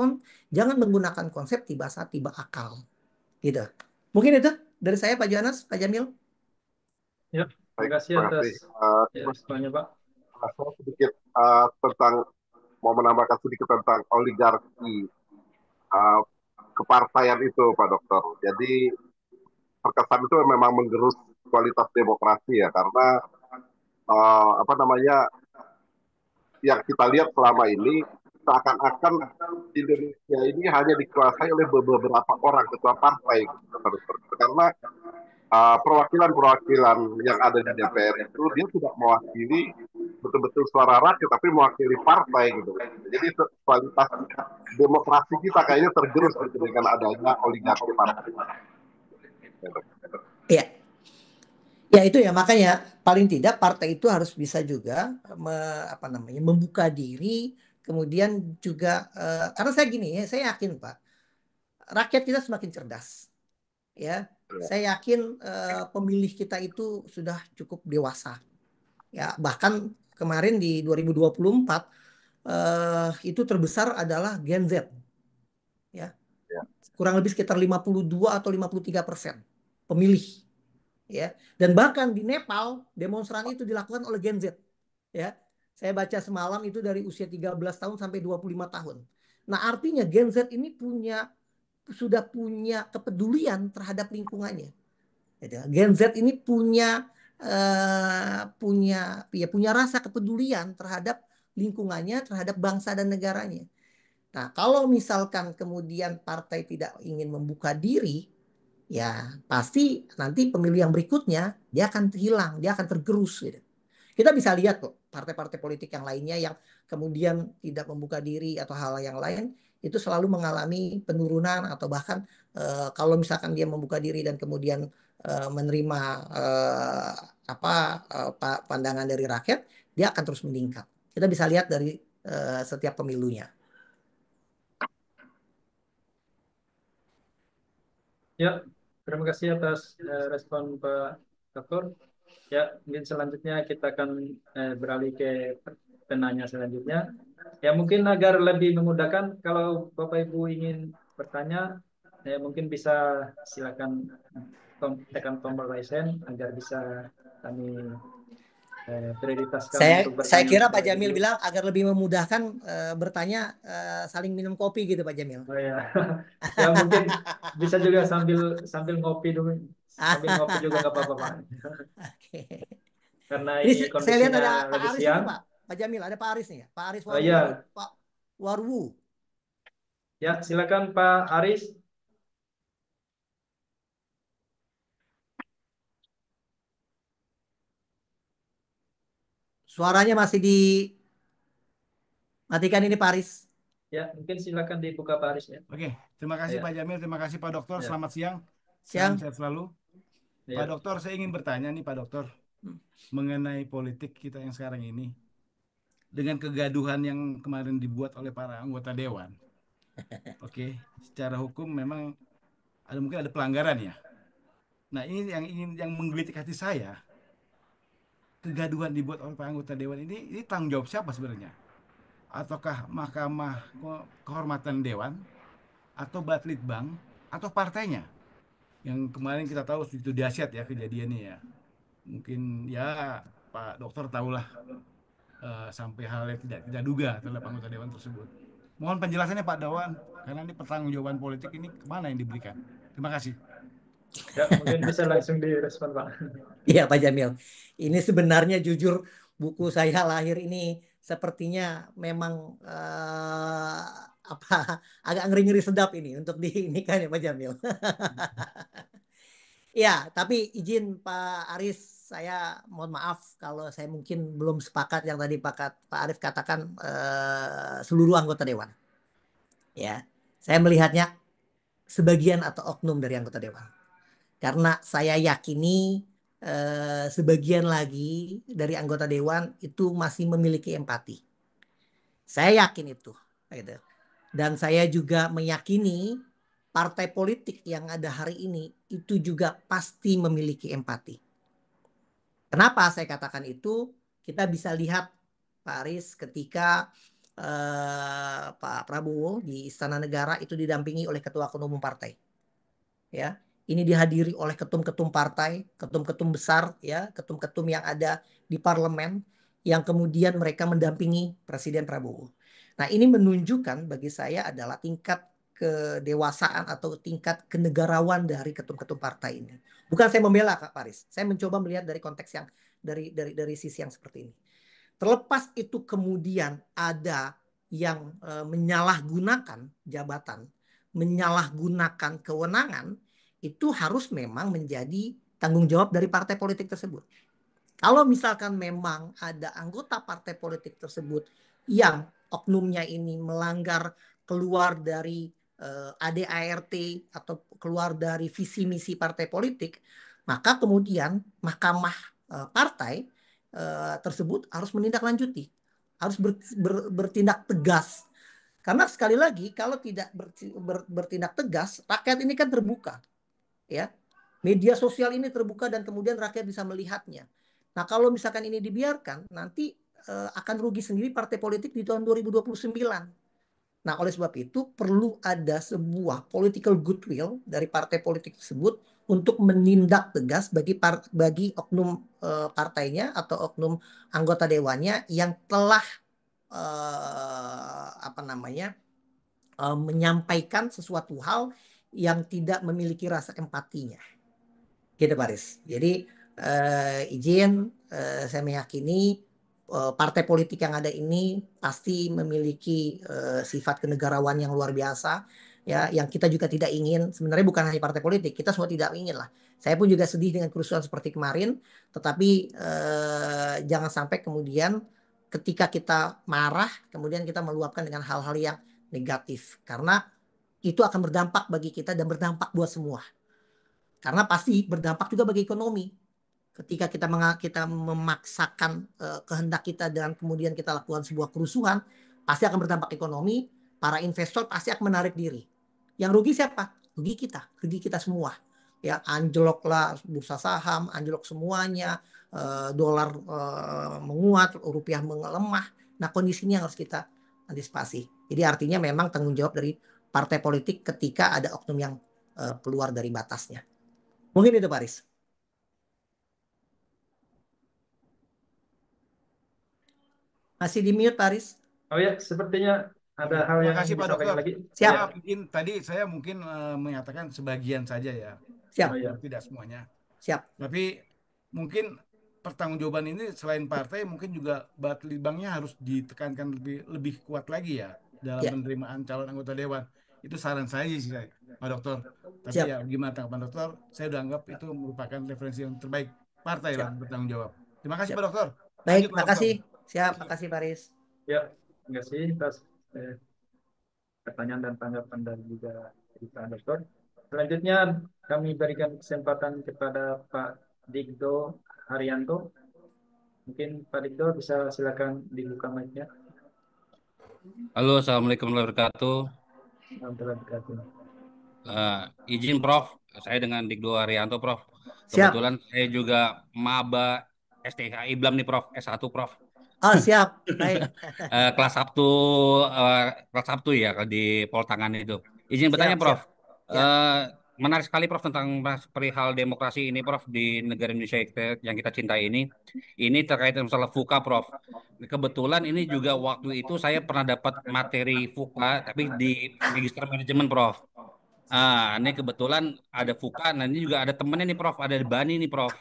menggunakan konsep tiba sah tiba akal. Gitu. Mungkin itu dari saya Pak Johannes, Pak Jamil. Ya, terima Baik, kasih terima atas kasih. masukannya Pak. Saya sedikit tentang mau menambahkan sedikit tentang oligarki uh, kepartaian itu, Pak Dokter. Jadi terkesan itu memang menggerus kualitas demokrasi ya, karena apa namanya yang kita lihat selama ini seakan-akan Indonesia ini hanya dikuasai oleh beberapa orang ketua partai, karena perwakilan-perwakilan yang ada di DPR itu dia tidak mewakili betul-betul suara rakyat, tapi mewakili partai gitu. Jadi kualitas demokrasi kita kayaknya tergerus gitu dengan adanya oligarki partai. Iya. Ya itu ya makanya paling tidak partai itu harus bisa juga membuka diri kemudian juga karena saya gini ya saya yakin Pak rakyat kita semakin cerdas ya saya yakin pemilih kita itu sudah cukup dewasa ya bahkan kemarin di 2024 itu terbesar adalah Gen Z ya Ya, kurang lebih sekitar 52 atau 53% pemilih ya dan bahkan di Nepal demonstrasi itu dilakukan oleh Gen Z ya saya baca semalam itu dari usia 13 tahun sampai 25 tahun nah artinya Gen Z ini sudah punya kepedulian terhadap lingkungannya Gen Z ini punya rasa kepedulian terhadap lingkungannya terhadap bangsa dan negaranya. Nah kalau misalkan kemudian partai tidak ingin membuka diri ya pasti nanti pemilih yang berikutnya dia akan hilang, dia akan tergerus gitu. Kita bisa lihat kok partai-partai politik yang lainnya yang kemudian tidak membuka diri atau hal yang lain itu selalu mengalami penurunan atau bahkan kalau misalkan dia membuka diri dan kemudian menerima pandangan dari rakyat, dia akan terus meningkat. Kita bisa lihat dari setiap pemilunya. Ya, terima kasih atas respon Pak Dokter. Ya, mungkin selanjutnya kita akan beralih ke penanya selanjutnya. Ya, mungkin agar lebih memudahkan kalau Bapak Ibu ingin bertanya, ya mungkin bisa silakan tekan tombol raise hand agar bisa kami prioritaskan untuk Saya bertanya kira Pak terlebih Jamil dulu. bilang agar lebih memudahkan bertanya saling minum kopi gitu Pak Jamil. Oh ya, ya mungkin bisa juga sambil sambil ngopi dulu, sambil ngopi juga nggak apa-apa Pak. Oke. Karena Ini ini saya lihat kondisinya ada Pak lagi Aris ini siang. Pak Jamil, ada Pak Aris nih ya. Pak Aris Oh Warwu ini ya, Pak Warwu. ya silakan Pak Aris. Suaranya masih dimatikan ini Pak Aris. Ya, mungkin silakan dibuka Pak Aris ya. Oke, terima kasih Ya, Pak Jamil, terima kasih Pak Dokter. ya, Selamat siang, salam Siang. sehat selalu. Pak ya. Dokter, saya ingin bertanya nih Pak Dokter mengenai politik kita yang sekarang ini dengan kegaduhan yang kemarin dibuat oleh para anggota dewan. Oke, secara hukum memang mungkin ada pelanggaran ya. Nah, ini yang menggelitik hati saya. Kegaduhan dibuat oleh para anggota dewan ini tanggung jawab siapa sebenarnya? Ataukah Mahkamah Kehormatan Dewan atau Batlit-Bang atau partainya? Yang kemarin kita tahu itu dahsyat ya kejadiannya ya. Mungkin ya Pak Dokter tahulah sampai hal yang tidak duga terhadap anggota dewan tersebut. Mohon penjelasannya Pak Dawan, karena ini pertanggungjawaban politik ini kemana yang diberikan. Terima kasih. Ya, mungkin bisa langsung direspon Pak. Iya Pak Jamil. Ini sebenarnya jujur buku saya lahir ini sepertinya memang apa agak ngeri-ngeri sedap ini untuk di ini kan ya Pak Jamil. Ya, tapi izin Pak Aris, saya mohon maaf kalau saya mungkin belum sepakat yang tadi Pak Arif katakan seluruh anggota dewan. Ya, saya melihatnya sebagian atau oknum dari anggota dewan. Karena saya yakini sebagian lagi dari anggota dewan itu masih memiliki empati. Saya yakin itu, gitu. Dan saya juga meyakini partai politik yang ada hari ini itu juga pasti memiliki empati. Kenapa saya katakan itu? Kita bisa lihat Pak Aris ketika Pak Prabowo di Istana Negara itu didampingi oleh ketua umum partai. Ya, ini dihadiri oleh ketum-ketum partai, ketum-ketum besar, ya, ketum-ketum yang ada di parlemen, yang kemudian mereka mendampingi Presiden Prabowo. Nah, ini menunjukkan bagi saya adalah tingkat kedewasaan atau tingkat kenegarawan dari ketum-ketum partai ini. Bukan saya membela Kak Paris, saya mencoba melihat dari konteks yang dari sisi yang seperti ini. Terlepas itu kemudian ada yang menyalahgunakan jabatan, menyalahgunakan kewenangan, itu harus memang menjadi tanggung jawab dari partai politik tersebut. Kalau misalkan memang ada anggota partai politik tersebut yang oknumnya ini melanggar keluar dari ADART atau keluar dari visi misi partai politik, maka kemudian mahkamah partai tersebut harus menindaklanjuti, harus bertindak tegas. Karena sekali lagi kalau tidak bertindak tegas, rakyat ini kan terbuka, ya. Media sosial ini terbuka dan kemudian rakyat bisa melihatnya. Nah, kalau misalkan ini dibiarkan, nanti akan rugi sendiri partai politik di tahun 2029. Nah, oleh sebab itu perlu ada sebuah political goodwill dari partai politik tersebut untuk menindak tegas bagi oknum partainya atau oknum anggota dewannya yang telah menyampaikan sesuatu hal yang tidak memiliki rasa empatinya. Gitu Paris. Jadi izin saya meyakini partai politik yang ada ini pasti memiliki sifat kenegarawan yang luar biasa, ya, yang kita juga tidak ingin. Sebenarnya bukan hanya partai politik, kita semua tidak ingin lah. Saya pun juga sedih dengan kerusuhan seperti kemarin, tetapi jangan sampai kemudian ketika kita marah, kemudian kita meluapkan dengan hal-hal yang negatif. Karena itu akan berdampak bagi kita dan berdampak buat semua. Karena pasti berdampak juga bagi ekonomi. Ketika kita memaksakan kehendak kita dan kemudian kita lakukan sebuah kerusuhan, pasti akan berdampak ekonomi. Para investor pasti akan menarik diri. Yang rugi siapa? Rugi kita semua. Ya, anjloklah bursa saham, anjlok semuanya, dolar menguat, rupiah melemah. Nah, kondisi ini yang harus kita antisipasi. Jadi artinya memang tanggung jawab dari partai politik ketika ada oknum yang keluar dari batasnya. Mungkin itu, Paris. Masih di mute, Paris? Oh ya, sepertinya ada Oke, hal terima yang kasih ingin Pak disampaikan Dokter. lagi. Siap. Ya, Mungkin tadi saya menyatakan sebagian saja ya, Siap. oh ya, tidak semuanya. Siap. Tapi mungkin pertanggungjawaban ini selain partai mungkin juga Batlibangnya harus ditekankan lebih kuat lagi ya dalam Ya. penerimaan calon anggota dewan. Itu saran saya sih, Pak Dokter. Tapi Siap. ya gimana tanggapan Dokter? Saya udah anggap itu merupakan referensi yang terbaik. Partai lah Siap. bertanggung jawab. Terima kasih Siap. Pak Dokter. Baik, Lanjut Pak Dokter. makasih. Siap, makasih Paris. ya, terima kasih atas pertanyaan dan tanggapan dari juga Pak Dokter. Selanjutnya kami berikan kesempatan kepada Pak Digdo Haryanto. Mungkin Pak Digdo bisa silakan dibuka mic-nya. Halo, Assalamualaikum warahmatullahi wabarakatuh. Warahmatullahi wabarakatuh. Izin Prof, saya dengan Dikdo Arianto Prof. Siap. Kebetulan saya juga maba STH Iblam nih Prof, S1 Prof. Oh, siap. Baik. Kelas Sabtu kelas Sabtu ya di Poltangan itu. Izin bertanya Siap, Prof. siap. Ya. Menarik sekali Prof tentang perihal demokrasi ini Prof di negara Indonesia yang kita cintai ini. Ini terkait dengan masalah FUKA Prof. Kebetulan ini juga waktu itu saya pernah dapat materi FUKA tapi di Magister Manajemen Prof. Ini kebetulan ada FUKA, nah ini juga ada temennya nih Prof, ada Bani nih Prof.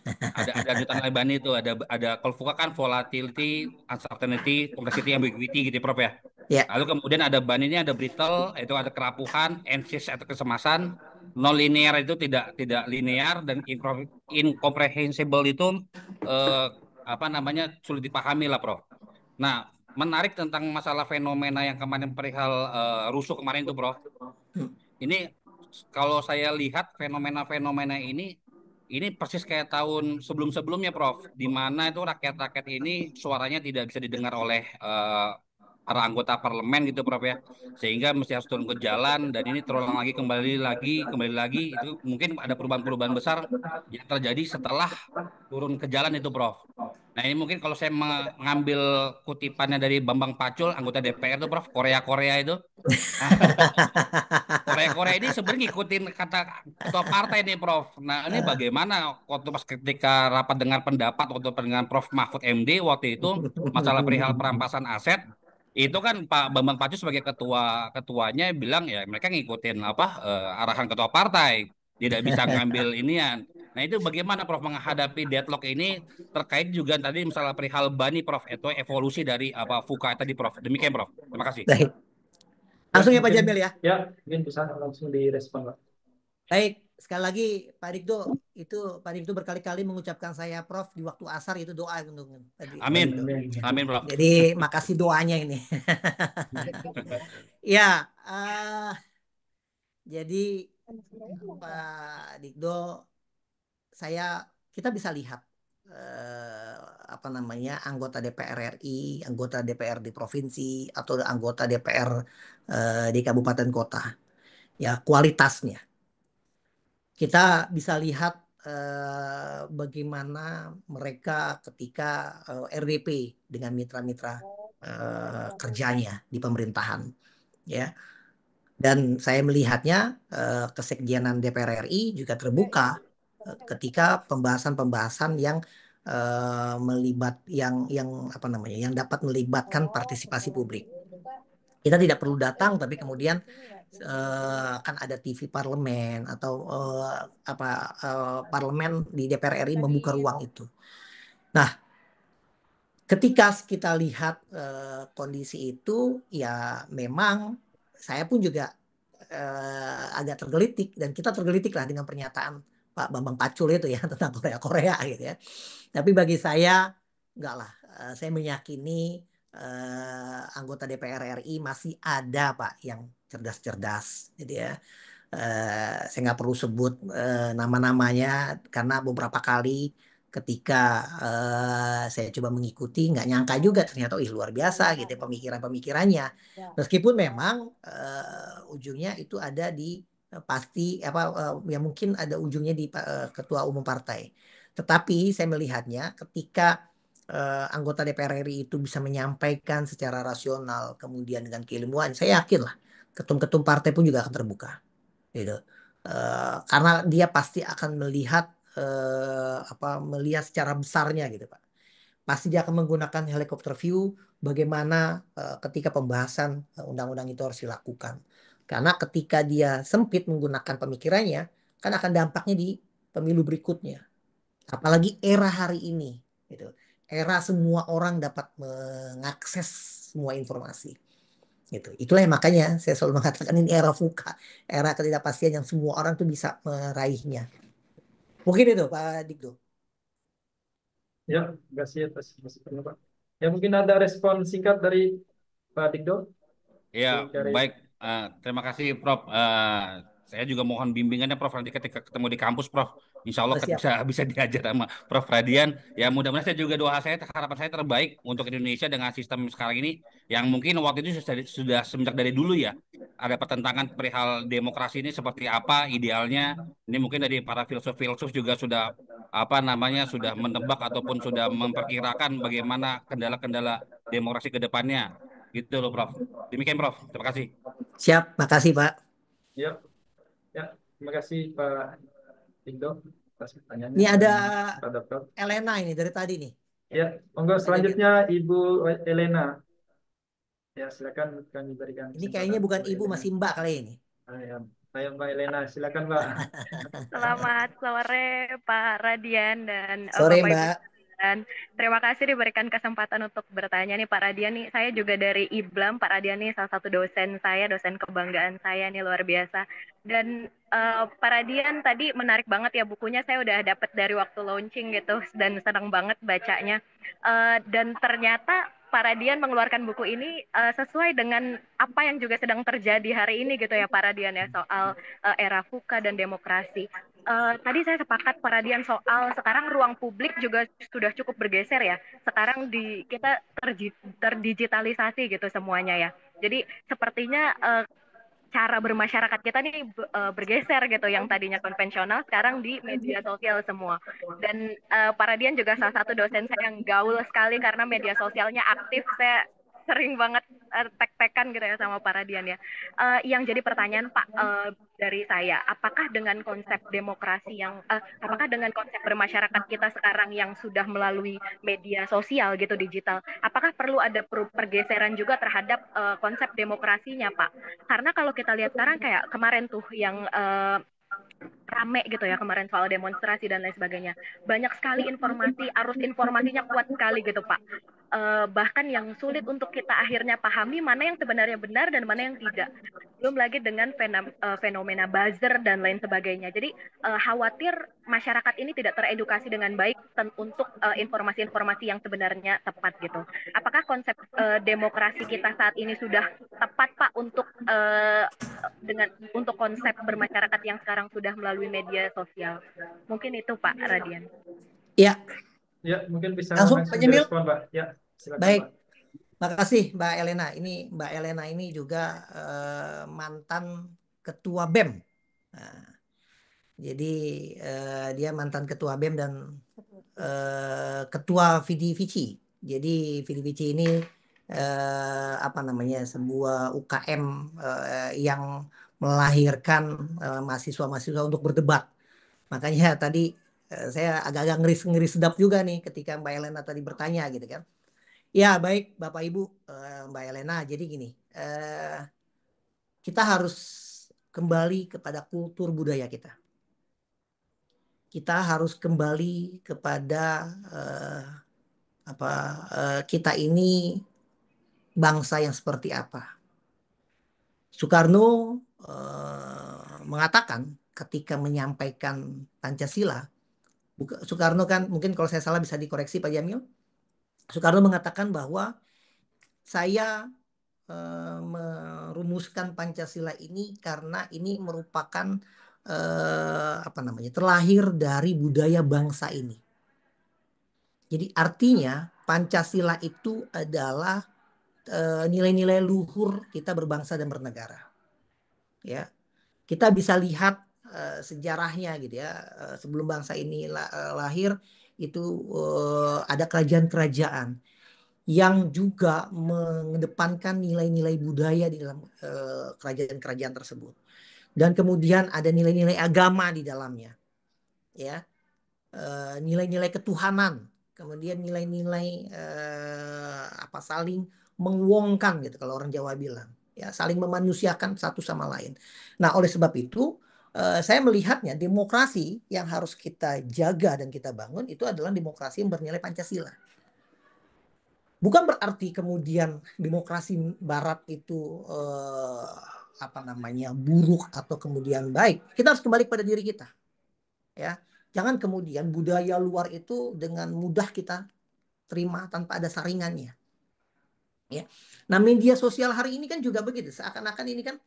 Ada lanjutan dari Bani itu, ada kalau FUKA kan volatility, uncertainty, complexity, ambiguity gitu Prof ya. Ya. Lalu kemudian ada Bani ini ada brittle, itu ada kerapuhan, anxious atau kesemasan, non linear itu tidak linear dan incomprehensible itu eh, apa namanya sulit dipahami lah Prof. Nah, menarik tentang masalah fenomena yang kemarin perihal rusuh kemarin itu Prof. Ini kalau saya lihat fenomena-fenomena ini persis kayak tahun sebelum-sebelumnya, Prof. Di mana itu rakyat-rakyat ini suaranya tidak bisa didengar oleh para anggota parlemen gitu, Prof ya. Sehingga mesti harus turun ke jalan dan ini terulang lagi kembali lagi. Itu mungkin ada perubahan-perubahan besar yang terjadi setelah turun ke jalan itu, Prof. Nah ini mungkin kalau saya mengambil kutipannya dari Bambang Pacul, anggota DPR itu, Prof, Korea-Korea itu. Korea-Korea ini sebenarnya ngikutin kata ketua partai nih Prof. Nah ini bagaimana waktu pas ketika rapat dengar pendapat waktu dengan Prof Mahfud MD waktu itu masalah perihal perampasan aset itu kan Pak Bambang Pacul sebagai ketuanya bilang ya mereka ngikutin apa arahan ketua partai tidak bisa ngambil inian. Nah itu bagaimana Prof menghadapi deadlock ini terkait juga tadi masalah perihal Bani Prof itu evolusi dari apa FUKA tadi Prof. Demikian Prof. Terima kasih. Baik. Langsung ya Pak Jamil ya. Ya, mungkin bisa langsung direspon Pak. Baik, sekali lagi Pak Dikdo, itu Pak Dikdo berkali-kali mengucapkan saya Prof di waktu asar itu doa untuk Amin. Dikdo. Amin Prof. Jadi makasih doanya ini. Ya, jadi Pak Dikdo, kita bisa lihat apa namanya anggota DPR RI, anggota DPR di provinsi atau anggota DPR di kabupaten kota, ya kualitasnya. Kita bisa lihat bagaimana mereka ketika RDP dengan mitra-mitra kerjanya di pemerintahan, ya. Dan saya melihatnya kesekjenan DPR RI juga terbuka ketika pembahasan-pembahasan yang yang dapat melibatkan partisipasi publik. Kita tidak perlu datang, tapi kemudian kan ada TV parlemen atau parlemen di DPR RI membuka ruang itu. Nah, ketika kita lihat kondisi itu, ya memang saya pun juga agak tergelitik dan kita tergelitik lah dengan pernyataan Pak Bambang Pacul itu ya tentang Korea-Korea gitu ya. Tapi bagi saya enggak lah, saya meyakini anggota DPR RI masih ada Pak yang cerdas-cerdas. Jadi ya, saya nggak perlu sebut nama-namanya karena beberapa kali ketika saya coba mengikuti nggak nyangka juga ternyata luar biasa gitu ya pemikiran-pemikirannya. Meskipun memang ujungnya itu ada di pasti ya mungkin ada ujungnya di ketua umum partai. Tetapi saya melihatnya ketika anggota DPR RI itu bisa menyampaikan secara rasional kemudian dengan keilmuan, saya yakin lah ketum-ketum partai pun juga akan terbuka gitu. Karena dia pasti akan melihat melihat secara besarnya gitu Pak. Pasti dia akan menggunakan helikopter view bagaimana ketika pembahasan undang-undang itu harus dilakukan. Karena ketika dia sempit menggunakan pemikirannya, kan akan dampaknya di pemilu berikutnya. Apalagi era hari ini, gitu. Era semua orang dapat mengakses semua informasi. Gitu. Itulah yang makanya saya selalu mengatakan ini era VUCA, era ketidakpastian yang semua orang tuh bisa meraihnya. Mungkin itu Pak Dikdo. Ya, terima kasih atas masukannya, Pak. Ya, mungkin ada respon singkat dari Pak Dikdo. Ya, Dari baik. Terima kasih, Prof. Saya juga mohon bimbingannya, Prof. Nanti ketika ketemu di kampus, Prof. Insya Allah Siap. bisa diajar sama Prof. Radian. Ya, mudah-mudahan saya juga doa saya, harapan saya terbaik untuk Indonesia dengan sistem sekarang ini, yang mungkin waktu itu sudah semenjak dari dulu ya, ada pertentangan perihal demokrasi ini seperti apa idealnya. Ini mungkin dari para filsuf-filsuf juga sudah sudah menebak ataupun sudah memperkirakan bagaimana kendala-kendala demokrasi ke depannya. Gitu loh, Prof. Demikian, Prof. Terima kasih. Siap, makasih Pak. ya, ya, terima kasih Pak Dikdo atas pertanyaannya. Ini ada Pak Dokter. Elena ini dari tadi nih. Ya, monggo selanjutnya Ibu Elena. Ya, silakan kami berikan Ini kayaknya kesempatan bukan Bu ibu, Elena. masih mbak kali ini. Ayo Mbak Elena, silakan Mbak. Selamat sore Pak Radian dan Sore Bapak Ibu Mbak. sekalian. Terima kasih diberikan kesempatan untuk bertanya nih Pak Radian nih. Saya juga dari IBLAM. Pak Radian nih salah satu dosen saya, dosen kebanggaan saya nih luar biasa. Dan Pak Radian tadi menarik banget ya bukunya. Saya udah dapat dari waktu launching gitu dan senang banget bacanya. Dan ternyata Pak Radian mengeluarkan buku ini sesuai dengan apa yang juga sedang terjadi hari ini gitu ya Pak Radian ya, soal era VUCA dan demokrasi. Tadi saya sepakat Pak Radian soal sekarang ruang publik juga sudah cukup bergeser ya. Sekarang kita terdigitalisasi gitu semuanya ya. Jadi sepertinya cara bermasyarakat kita nih bergeser gitu, yang tadinya konvensional sekarang di media sosial semua. Dan Pak Radian juga salah satu dosen saya yang gaul sekali karena media sosialnya aktif. Saya sering banget tek-tekan gitu ya sama Pak Radian ya. Yang jadi pertanyaan Pak dari saya, apakah dengan konsep demokrasi apakah dengan konsep bermasyarakat kita sekarang yang sudah melalui media sosial gitu digital, apakah perlu ada pergeseran juga terhadap konsep demokrasinya Pak? Karena kalau kita lihat sekarang kayak kemarin tuh yang rame gitu ya kemarin soal demonstrasi dan lain sebagainya. Banyak sekali informasi, arus informasinya kuat sekali gitu Pak. Bahkan yang sulit untuk kita akhirnya pahami mana yang sebenarnya benar dan mana yang tidak. Belum lagi dengan fenomena buzzer dan lain sebagainya. Jadi khawatir masyarakat ini tidak teredukasi dengan baik untuk informasi-informasi yang sebenarnya tepat gitu. Apakah konsep demokrasi kita saat ini sudah tepat Pak untuk untuk konsep bermasyarakat yang sekarang sudah melalui media sosial? Mungkin itu Pak Radian. Ya. Ya, mungkin bisa langsung direspon Mbak. Ya, silakan baik. Mbak. Makasih Mbak Elena. Ini Mbak Elena ini juga mantan ketua BEM. Nah, jadi dia mantan ketua BEM dan ketua Vici. Jadi Vici ini sebuah UKM yang melahirkan mahasiswa-mahasiswa untuk berdebat. Makanya tadi saya agak-agak ngeri sedap juga nih ketika Mbak Elena tadi bertanya gitu kan. Ya baik Bapak Ibu, Mbak Elena, jadi gini, kita harus kembali kepada kultur budaya kita. Kita harus kembali kepada kita ini bangsa yang seperti apa. Soekarno mengatakan ketika menyampaikan Pancasila, Soekarno kan mungkin kalau saya salah bisa dikoreksi Pak Jamil, Soekarno mengatakan bahwa saya merumuskan Pancasila ini karena ini merupakan apa namanya, terlahir dari budaya bangsa ini. Jadi artinya Pancasila itu adalah nilai-nilai luhur kita berbangsa dan bernegara. Ya, kita bisa lihat sejarahnya gitu ya. Sebelum bangsa ini lahir itu ada kerajaan-kerajaan yang juga mengedepankan nilai-nilai budaya di dalam kerajaan-kerajaan tersebut. Dan kemudian ada nilai-nilai agama di dalamnya, ya, nilai-nilai ketuhanan, kemudian nilai-nilai apa, saling menguongkan gitu kalau orang Jawa bilang, ya, saling memanusiakan satu sama lain. Nah, oleh sebab itu saya melihatnya demokrasi yang harus kita jaga dan kita bangun itu adalah demokrasi yang bernilai Pancasila. Bukan berarti kemudian demokrasi Barat itu apa namanya, buruk atau kemudian baik. Kita harus kembali pada diri kita, ya. Jangan kemudian budaya luar itu dengan mudah kita terima tanpa ada saringannya, ya. Nah, media sosial hari ini kan juga begitu. Seakan-akan ini kan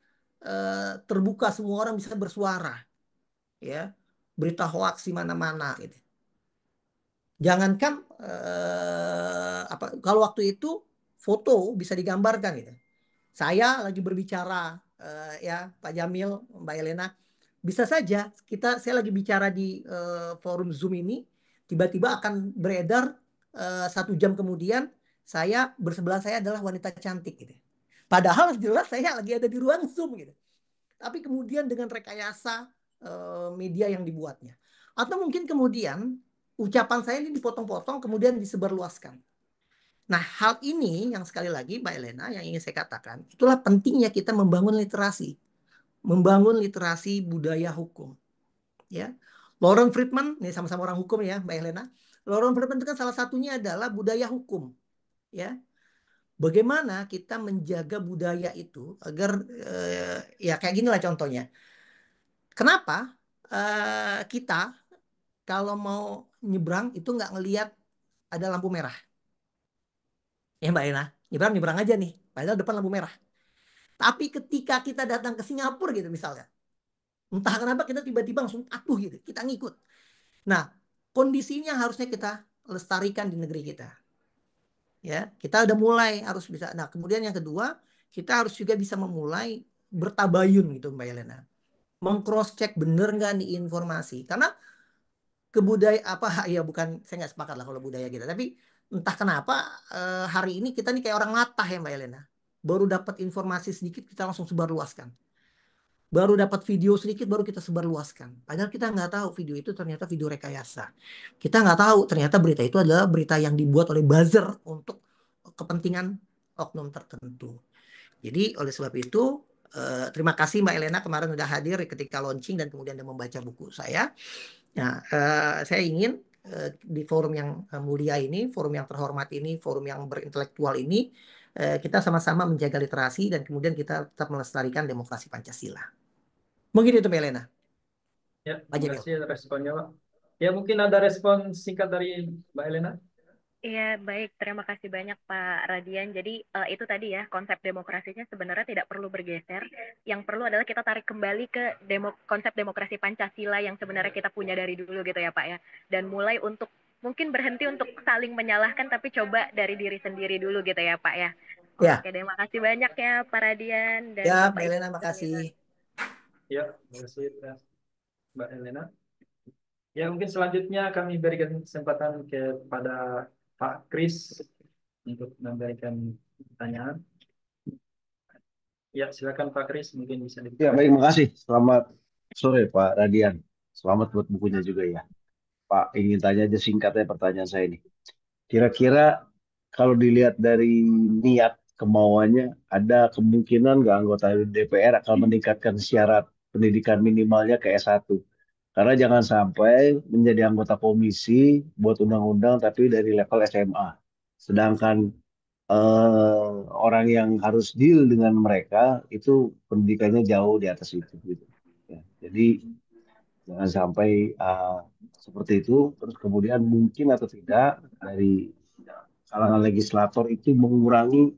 terbuka, semua orang bisa bersuara, ya. Berita hoax di mana-mana gitu. Jangankan apa, kalau waktu itu foto bisa digambarkan gitu. Saya lagi berbicara, ya Pak Jamil, Mbak Elena, bisa saja saya lagi bicara di forum Zoom ini, tiba-tiba akan beredar 1 jam kemudian bersebelah saya adalah wanita cantik gitu. Padahal jelas saya lagi ada di ruang Zoom gitu. Tapi kemudian dengan rekayasa media yang dibuatnya. Atau mungkin kemudian ucapan saya ini dipotong-potong kemudian disebarluaskan. Nah, hal ini yang sekali lagi Mbak Elena yang ingin saya katakan, itulah pentingnya kita membangun literasi budaya hukum, ya. Lauren Friedman, ini sama-sama orang hukum ya Mbak Elena. Lauren Friedman itu kan salah satunya adalah budaya hukum, ya. Bagaimana kita menjaga budaya itu agar ya kayak gini lah contohnya. Kenapa kita kalau mau nyebrang itu nggak ngelihat ada lampu merah? Ya Mbak Elena, nyebrang aja nih, padahal depan lampu merah. Tapi ketika kita datang ke Singapura gitu misalnya, entah kenapa kita tiba-tiba langsung atuh gitu, kita ngikut. Nah, kondisinya harusnya kita lestarikan di negeri kita. Ya, kita udah mulai harus bisa. Nah, kemudian yang kedua, kita harus juga bisa memulai bertabayun gitu Mbak Elena. Mengcross check bener nggak nih informasi. Karena kebudayaan apa ya, bukan, saya nggak sepakat lah kalau budaya kita. Tapi entah kenapa hari ini kita nih kayak orang latah ya Mbak Elena. Baru dapat informasi sedikit kita langsung sebarluaskan. Baru dapat video sedikit baru kita sebarluaskan. Padahal kita nggak tahu video itu ternyata video rekayasa. Kita nggak tahu ternyata berita itu adalah berita yang dibuat oleh buzzer untuk kepentingan oknum tertentu. Jadi oleh sebab itu terima kasih Mbak Elena kemarin udah hadir ketika launching dan kemudian dia membaca buku saya. Nah, saya ingin di forum yang mulia ini, forum yang terhormat ini, forum yang berintelektual ini, kita sama-sama menjaga literasi dan kemudian kita tetap melestarikan demokrasi Pancasila. Mungkin itu Mbak Elena. Ya, Pak terima Jamil. kasih responnya, Pak. Ya, mungkin ada respon singkat dari Mbak Elena. Iya, baik. Terima kasih banyak Pak Radian. Jadi itu tadi ya, konsep demokrasinya sebenarnya tidak perlu bergeser. Yang perlu adalah kita tarik kembali ke konsep demokrasi Pancasila yang sebenarnya kita punya dari dulu gitu ya Pak ya. Dan mulai untuk mungkin berhenti untuk saling menyalahkan, tapi coba dari diri sendiri dulu gitu ya Pak ya. Ya, Oke, terima kasih banyak ya Pak Radian dan ya Bapak Mbak Ibu Elena, makasih. sekalian. Ya, terima kasih Mbak Elena. Ya, mungkin selanjutnya kami berikan kesempatan kepada Pak Kris untuk memberikan pertanyaan. Ya, silakan Pak Kris, mungkin bisa Ya, dibuka. baik, makasih. Selamat sore, Pak Radian. Selamat buat bukunya juga ya. Pak, ingin tanya aja singkatnya pertanyaan saya ini. Kira-kira kalau dilihat dari niat kemauannya, ada kemungkinan nggak anggota DPR akan meningkatkan syarat pendidikan minimalnya ke S1? Karena jangan sampai menjadi anggota komisi buat undang-undang tapi dari level SMA. Sedangkan orang yang harus deal dengan mereka itu pendidikannya jauh di atas itu gitu. Ya, jadi jangan sampai seperti itu. Terus kemudian mungkin atau tidak dari kalangan legislator itu mengurangi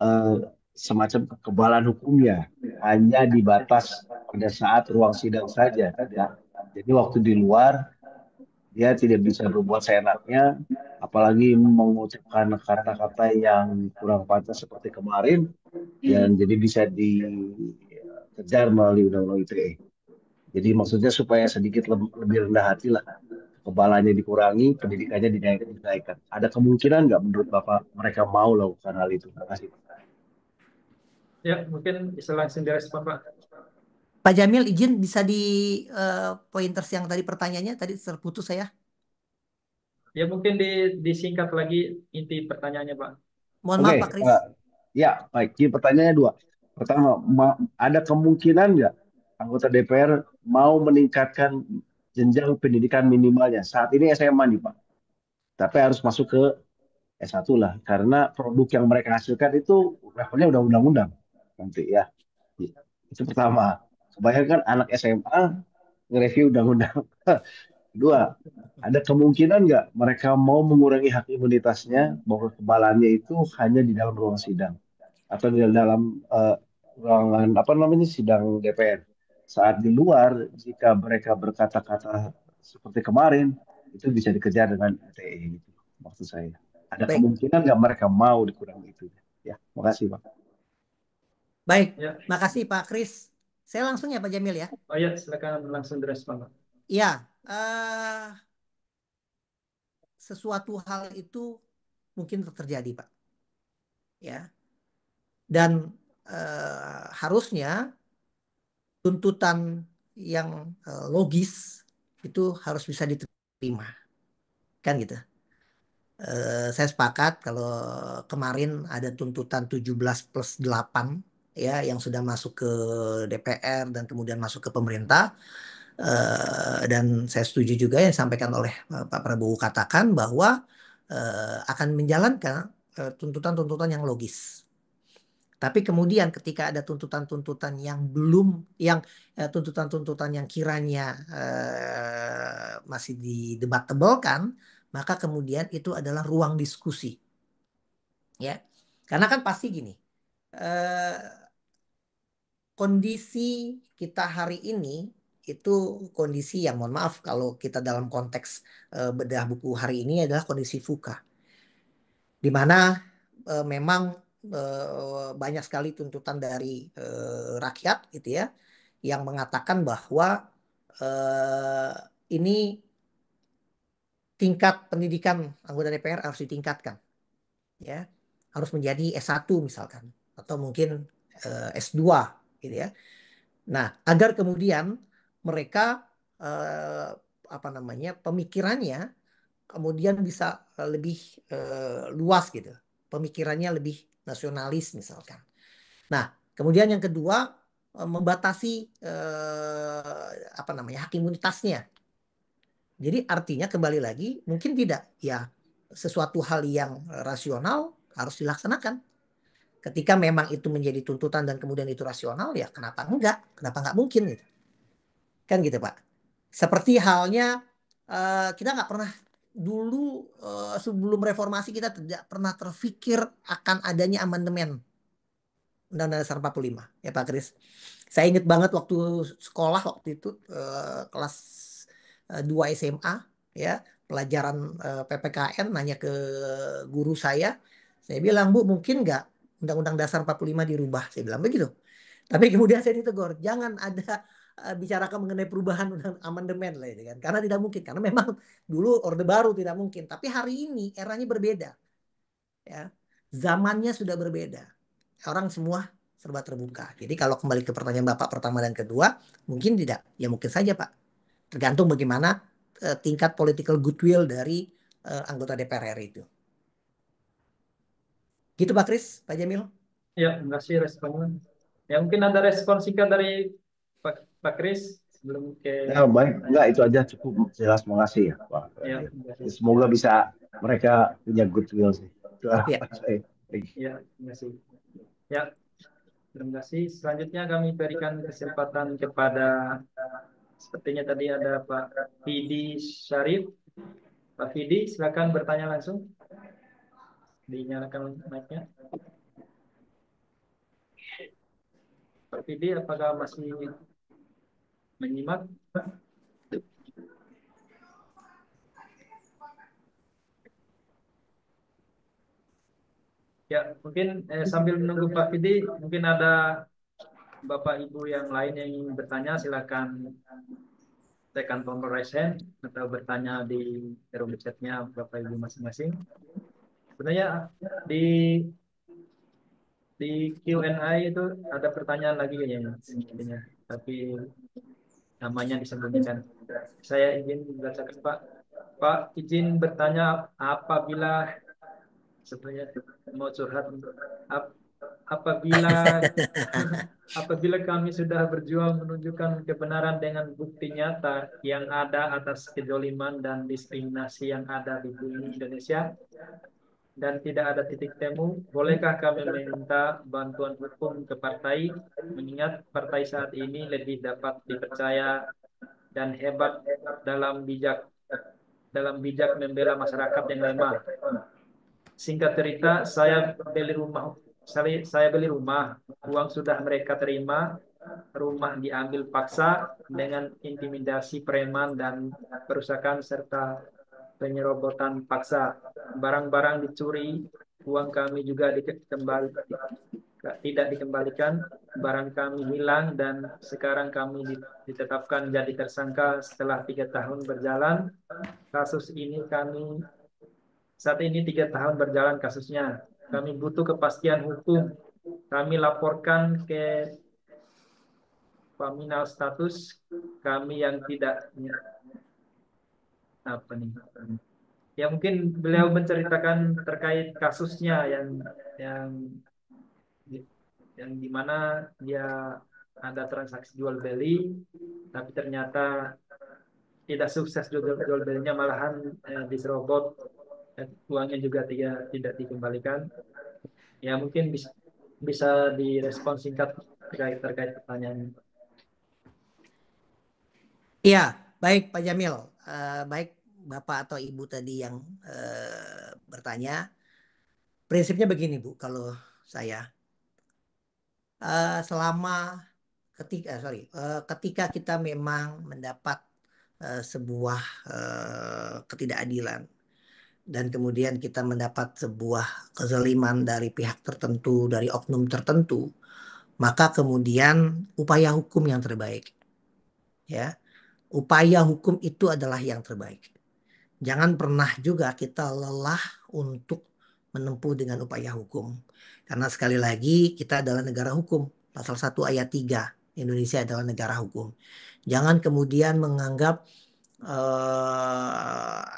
eh, semacam kekebalan hukumnya, hanya dibatas pada saat ruang sidang saja, tidak. Jadi waktu di luar dia tidak bisa berbuat seenaknya, apalagi mengucapkan kata-kata yang kurang pantas seperti kemarin, dan jadi bisa dikejar melalui undang-undang ITE. Jadi maksudnya supaya sedikit lebih rendah hati lah, kekebalannya dikurangi, pendidikannya dinaikkan. Ada kemungkinan nggak menurut Bapak mereka mau lakukan hal itu? Terima kasih. Ya, mungkin bisa langsung direspon, Pak. Pak Jamil, izin bisa di pointers yang tadi pertanyaannya tadi terputus saya. Ya, mungkin disingkat lagi inti pertanyaannya, Pak. Mohon Oke, maaf Pak Kris. ya baik. Jadi pertanyaannya dua. Pertama, ada kemungkinan nggak anggota DPR mau meningkatkan jenjang pendidikan minimalnya? Saat ini SMA nih Pak, tapi harus masuk ke S1 lah, karena produk yang mereka hasilkan itu levelnya udah undang-undang nanti ya. Itu pertama. Kebanyakan anak SMA nge-review undang-undang. Kedua, ada kemungkinan nggak mereka mau mengurangi hak imunitasnya bahwa kekebalannya itu hanya di dalam ruang sidang atau di dalam ruangan apa namanya sidang DPR. Saat di luar, jika mereka berkata-kata seperti kemarin, itu bisa dikejar dengan ITE gitu, maksud saya. Ada Baik, kemungkinan nggak mereka mau dikurangi itu? Ya, makasih Pak. baik. Ya, Makasih Pak Kris. Saya langsung ya Pak Jamil ya. oh ya, silakan langsung direspon, Pak. Iya, sesuatu hal itu mungkin terjadi Pak. Ya, dan harusnya tuntutan yang logis itu harus bisa diterima, kan gitu. Saya sepakat kalau kemarin ada tuntutan 17+8 ya yang sudah masuk ke DPR dan kemudian masuk ke pemerintah. Dan saya setuju juga yang disampaikan oleh Pak Prabowo katakan bahwa akan menjalankan tuntutan-tuntutan yang logis. Tapi kemudian ketika ada tuntutan-tuntutan yang belum, yang tuntutan-tuntutan yang kiranya masih didebatable-kan, maka kemudian itu adalah ruang diskusi. Ya, karena kan pasti gini, kondisi kita hari ini itu kondisi yang mohon maaf kalau kita dalam konteks bedah buku hari ini adalah kondisi VUCA, di mana memang banyak sekali tuntutan dari rakyat gitu ya yang mengatakan bahwa ini tingkat pendidikan anggota DPR harus ditingkatkan ya, harus menjadi S1 misalkan atau mungkin S2 gitu ya. Nah, agar kemudian mereka apa namanya pemikirannya kemudian bisa lebih luas gitu, pemikirannya lebih nasionalis misalkan. Nah, kemudian yang kedua membatasi apa namanya hak imunitasnya. Jadi artinya kembali lagi mungkin tidak ya sesuatu hal yang rasional harus dilaksanakan. Ketika memang itu menjadi tuntutan dan kemudian itu rasional ya kenapa enggak? Kenapa enggak mungkin gitu? Kan gitu Pak. Seperti halnya kita nggak pernah dulu sebelum reformasi kita tidak pernah terfikir akan adanya amandemen Undang-Undang Dasar 45 ya Pak Kris. Saya ingat banget waktu sekolah waktu itu kelas 2 SMA ya pelajaran PPKN nanya ke guru saya bilang Bu mungkin nggak Undang-Undang Dasar 45 dirubah, saya bilang begitu. Tapi kemudian saya ditegur jangan ada bicarakan mengenai perubahan undang amandemen lah itu kan karena tidak mungkin karena memang dulu orde baru tidak mungkin tapi hari ini eranya berbeda ya zamannya sudah berbeda orang semua serba terbuka. Jadi kalau kembali ke pertanyaan Bapak pertama dan kedua, mungkin tidak. Ya mungkin saja Pak. Tergantung bagaimana tingkat political goodwill dari anggota DPR RI itu. Gitu Pak Kris, Pak Jamil. Ya, terima kasih responnya. Ya, mungkin ada respon singkat dari Pak Kris sebelum ke Ya, baik, enggak itu aja cukup jelas, makasih ya Pak. ya, terima kasih. Semoga bisa mereka punya goodwill sih. Itu Ya. harapan saya. Ya, terima kasih. Ya, terima kasih. Selanjutnya kami berikan kesempatan kepada sepertinya tadi ada Pak Fidi Syarif. Pak Fidi, silakan bertanya langsung. dinyalakan mic-nya. Pak Fidi, apakah masih menyimak? Ya, mungkin sambil menunggu Pak Fidi, mungkin ada Bapak Ibu yang lain yang ingin bertanya, silakan tekan tombol raise hand atau bertanya di room chat-nya Bapak Ibu masing-masing. Sebenarnya di Q&A itu ada pertanyaan lagi kayaknya, sepertinya, tapi namanya disembunyikan. Saya izin bacakan Pak. Pak, izin bertanya apabila sebenarnya mau curhat ap- apabila apabila kami sudah berjuang menunjukkan kebenaran dengan bukti nyata yang ada atas kezaliman dan diskriminasi yang ada di bumi Indonesia dan tidak ada titik temu, bolehkah kami meminta bantuan hukum ke partai, mengingat partai saat ini lebih dapat dipercaya dan hebat dalam bijak membela masyarakat yang lemah. Singkat cerita, saya beli rumah, uang sudah mereka terima, rumah diambil paksa dengan intimidasi preman dan perusakan serta penyerobotan paksa. Barang-barang dicuri, uang kami juga tidak dikembalikan, barang kami hilang dan sekarang kami ditetapkan jadi tersangka setelah 3 tahun berjalan. Saat ini 3 tahun berjalan kasusnya. Kami butuh kepastian hukum. Kami laporkan ke paminal status kami yang tidak apa nih. Ya mungkin beliau menceritakan terkait kasusnya yang yang di mana dia ada transaksi jual beli, tapi ternyata tidak sukses jual belinya, malahan diserobot, uangnya juga tidak dikembalikan. Ya mungkin bisa direspon singkat terkait pertanyaan. Iya, baik Pak Jamil. Baik Bapak atau Ibu tadi yang bertanya. Prinsipnya begini Bu, kalau saya selama ketika kita memang mendapat sebuah ketidakadilan dan kemudian kita mendapat sebuah kezaliman dari pihak tertentu, dari oknum tertentu, maka kemudian upaya hukum yang terbaik, ya, upaya hukum itu adalah yang terbaik. Jangan pernah juga kita lelah untuk menempuh dengan upaya hukum. Karena sekali lagi kita adalah negara hukum. Pasal 1 ayat 3, Indonesia adalah negara hukum. Jangan kemudian menganggap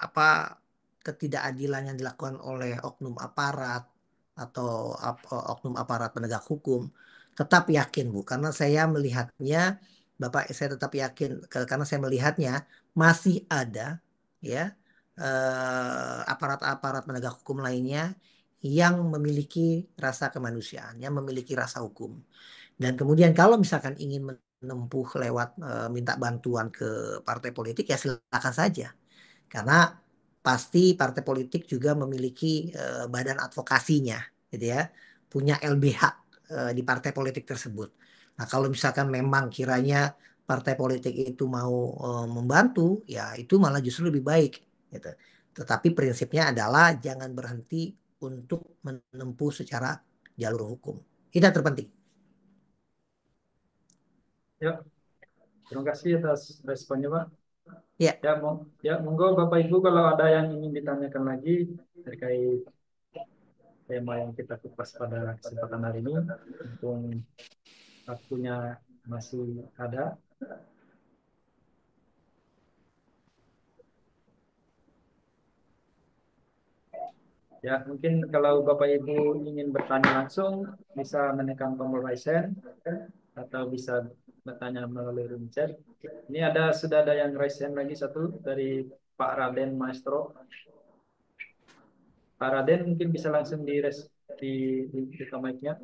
apa ketidakadilan yang dilakukan oleh oknum aparat atau oknum aparat penegak hukum. Tetap yakin Bu, karena saya melihatnya, Bapak, saya tetap yakin karena saya melihatnya masih ada, ya, aparat-aparat penegak hukum lainnya yang memiliki rasa kemanusiaan, yang memiliki rasa hukum. Dan kemudian kalau misalkan ingin menempuh lewat minta bantuan ke partai politik, ya silakan saja. Karena pasti partai politik juga memiliki badan advokasinya, gitu ya, punya LBH di partai politik tersebut. Nah, kalau misalkan memang kiranya partai politik itu mau membantu, ya itu malah justru lebih baik, gitu. Tetapi prinsipnya adalah jangan berhenti untuk menempuh secara jalur hukum. Itu yang terpenting. Ya, terima kasih atas responnya Pak. Ya. Monggo Bapak Ibu kalau ada yang ingin ditanyakan lagi terkait tema yang kita kupas pada kesempatan hari ini, mumpung waktunya masih ada. Ya, mungkin kalau Bapak Ibu ingin bertanya langsung bisa menekan tombol raise hand atau bisa bertanya melalui room chat. Ini sudah ada yang raise hand lagi satu dari Pak Raden Maestro. Pak Raden mungkin bisa langsung di mic-nya.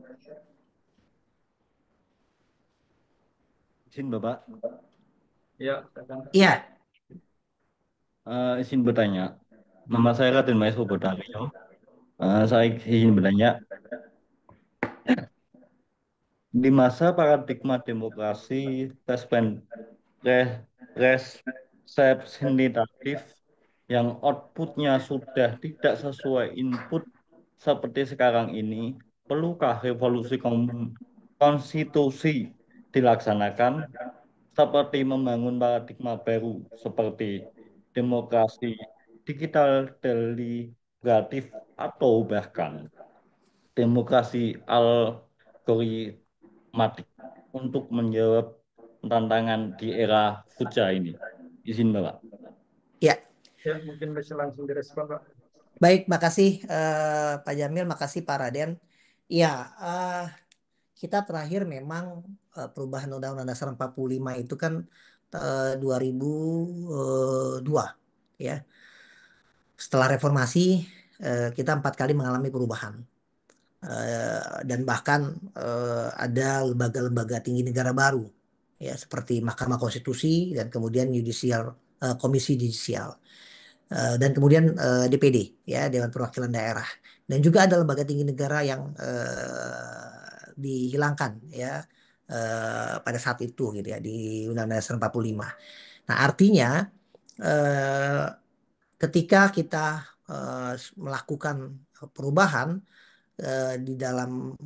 Izin Bapak. Ya, Iya. Izin bertanya. Nama saya Raden Maestro Bodaryo. Saya ingin bertanya, di masa paradigma demokrasi respen- re- representatif yang outputnya sudah tidak sesuai input seperti sekarang ini, perlukah revolusi konstitusi dilaksanakan seperti membangun paradigma baru seperti demokrasi digital deliberatif atau bahkan demokrasi algoritmatik untuk menjawab tantangan di era fuja ini? Izin Bapak. Ya, Ya, mungkin bisa langsung direspon, Pak. baik, makasih Pak Jamil, makasih Pak Raden. Ya, kita terakhir memang perubahan Undang-Undang Dasar 45 itu kan 2002 ya. Setelah reformasi kita 4 kali mengalami perubahan. Dan bahkan ada lembaga-lembaga tinggi negara baru ya seperti Mahkamah Konstitusi dan kemudian Komisi Yudisial. Dan kemudian DPD ya Dewan Perwakilan Daerah, dan juga ada lembaga tinggi negara yang dihilangkan ya pada saat itu gitu ya di Undang-Undang Dasar 45. Nah, artinya eh, ketika kita melakukan perubahan di dalam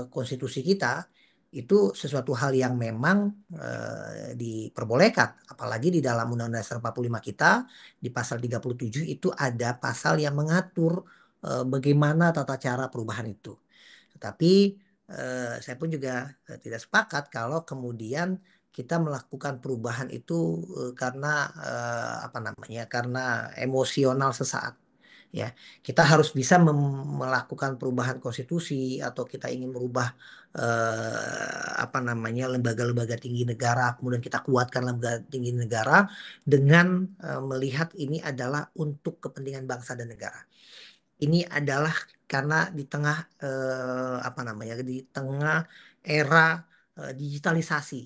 konstitusi kita, itu sesuatu hal yang memang diperbolehkan, apalagi di dalam Undang-Undang Dasar 45 kita di pasal 37 itu ada pasal yang mengatur bagaimana tata cara perubahan itu. Tetapi saya pun juga tidak sepakat kalau kemudian kita melakukan perubahan itu karena apa namanya? Karena emosional sesaat. Ya, kita harus bisa melakukan perubahan konstitusi atau kita ingin merubah apa namanya lembaga-lembaga tinggi negara, kemudian kita kuatkan lembaga tinggi negara dengan melihat ini adalah untuk kepentingan bangsa dan negara. Ini adalah karena di tengah apa namanya di tengah era digitalisasi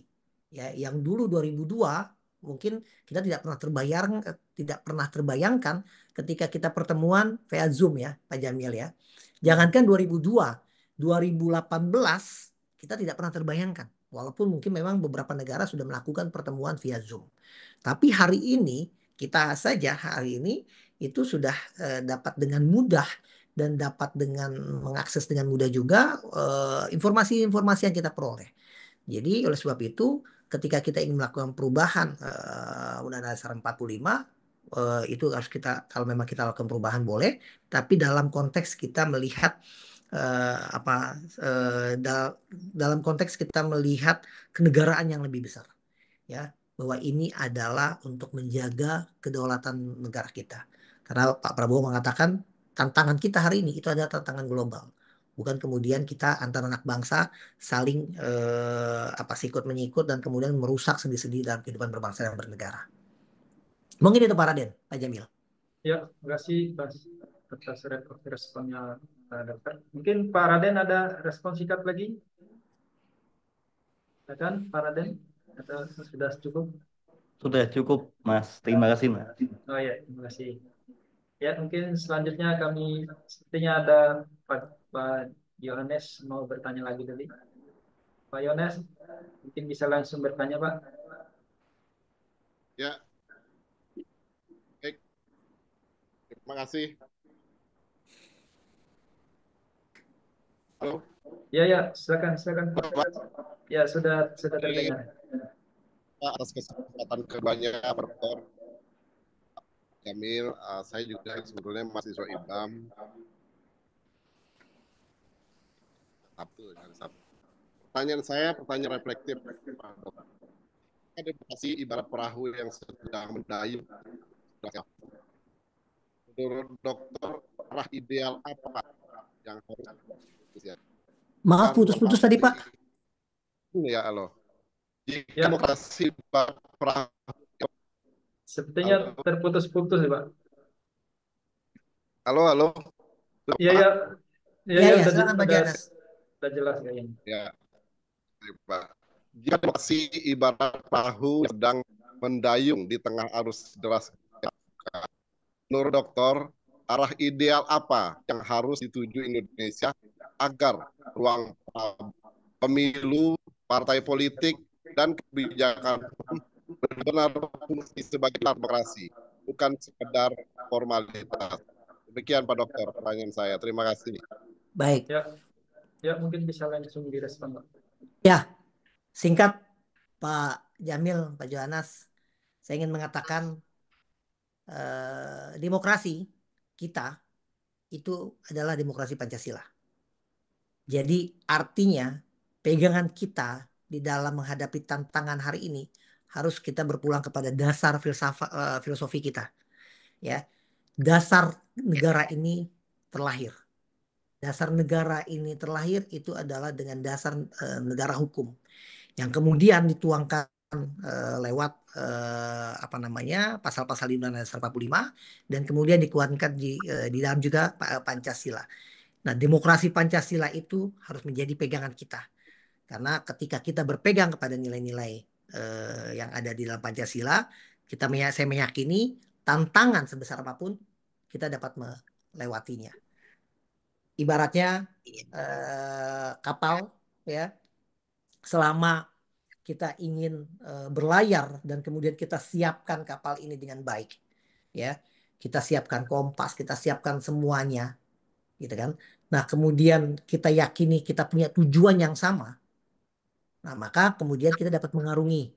ya yang dulu 2002 mungkin kita tidak pernah terbayangkan ketika kita pertemuan via Zoom ya Pak Jamil ya. Jangankan 2002, 2018 kita tidak pernah terbayangkan. Walaupun mungkin memang beberapa negara sudah melakukan pertemuan via Zoom. Tapi hari ini kita saja hari ini itu sudah dapat dengan mudah dan dapat dengan mengakses dengan mudah juga informasi-informasi yang kita peroleh. Jadi oleh sebab itu ketika kita ingin melakukan perubahan Undang-Undang Dasar 45 itu harus kita, kalau memang kita lakukan perubahan boleh, tapi dalam konteks kita melihat dalam konteks kita melihat kenegaraan yang lebih besar ya, bahwa ini adalah untuk menjaga kedaulatan negara kita. Karena Pak Prabowo mengatakan tantangan kita hari ini itu adalah tantangan global. Bukan kemudian kita antara anak bangsa saling sikut menyikut dan kemudian merusak sendi-sendi dalam kehidupan berbangsa dan bernegara. Mungkin itu Pak Raden, Pak Jamil. Ya, terima kasih atas responnya Pak Dokter. Mungkin Pak Raden ada respon singkat lagi? Ya kan, Pak Raden? Atau sudah cukup? Sudah cukup, Mas. Terima kasih, Mas. Oh ya, terima kasih. Ya, mungkin selanjutnya kami sepertinya ada Pak Yohanes mau bertanya lagi tadi. Pak Yohanes, mungkin bisa langsung bertanya, Pak. Ya, baik. Terima kasih. Halo. Ya, silakan. Ya, sudah terdengar. Pak, atas kesempatan kebanyakan Pak Dr. Jamil, saya juga sebetulnya mahasiswa IBAM. Sabtu. Pertanyaan reflektif, Pak Dr. Demokrasi ibarat perahu yang sedang mendayung. Menurut dokter, arah ideal apa yang harus ya? Maaf putus-putus tadi Pak. Ya, halo. Jika Ya. demokrasi ibarat perahu. Sepertinya terputus-putus ya, Pak. Halo. Iya, silakan Pak Janas. Sudah jelas kayaknya. Ya, Pak. Jika demokrasi ibarat perahu sedang mendayung di tengah arus deras, menurut dokter, arah ideal apa yang harus dituju Indonesia agar ruang pemilu, partai politik, dan kebijakan benar-benar berfungsi sebagai demokrasi, bukan sekedar formalitas. Demikian Pak Dokter pertanyaan saya. Terima kasih. Baik. Ya, mungkin bisa langsung direspon, Pak. Ya, singkat Pak Jamil, Pak Johannes, saya ingin mengatakan demokrasi kita itu adalah demokrasi Pancasila. Jadi artinya pegangan kita di dalam menghadapi tantangan hari ini harus kita berpulang kepada dasar filosofi kita. Ya, dasar negara ini terlahir. Dasar negara ini terlahir itu adalah dengan dasar negara hukum yang kemudian dituangkan lewat apa namanya pasal-pasal di Undang-Undang Dasar 45 dan kemudian dikuatkan di dalam juga Pancasila. Nah, demokrasi Pancasila itu harus menjadi pegangan kita. Karena ketika kita berpegang kepada nilai-nilai yang ada di dalam Pancasila, saya meyakini tantangan sebesar apapun kita dapat melewatinya. Ibaratnya kapal, ya, selama kita ingin berlayar dan kemudian kita siapkan kapal ini dengan baik, ya, kita siapkan kompas, kita siapkan semuanya, gitu kan. Nah, kemudian kita yakini kita punya tujuan yang sama. Nah, maka kemudian kita dapat mengarungi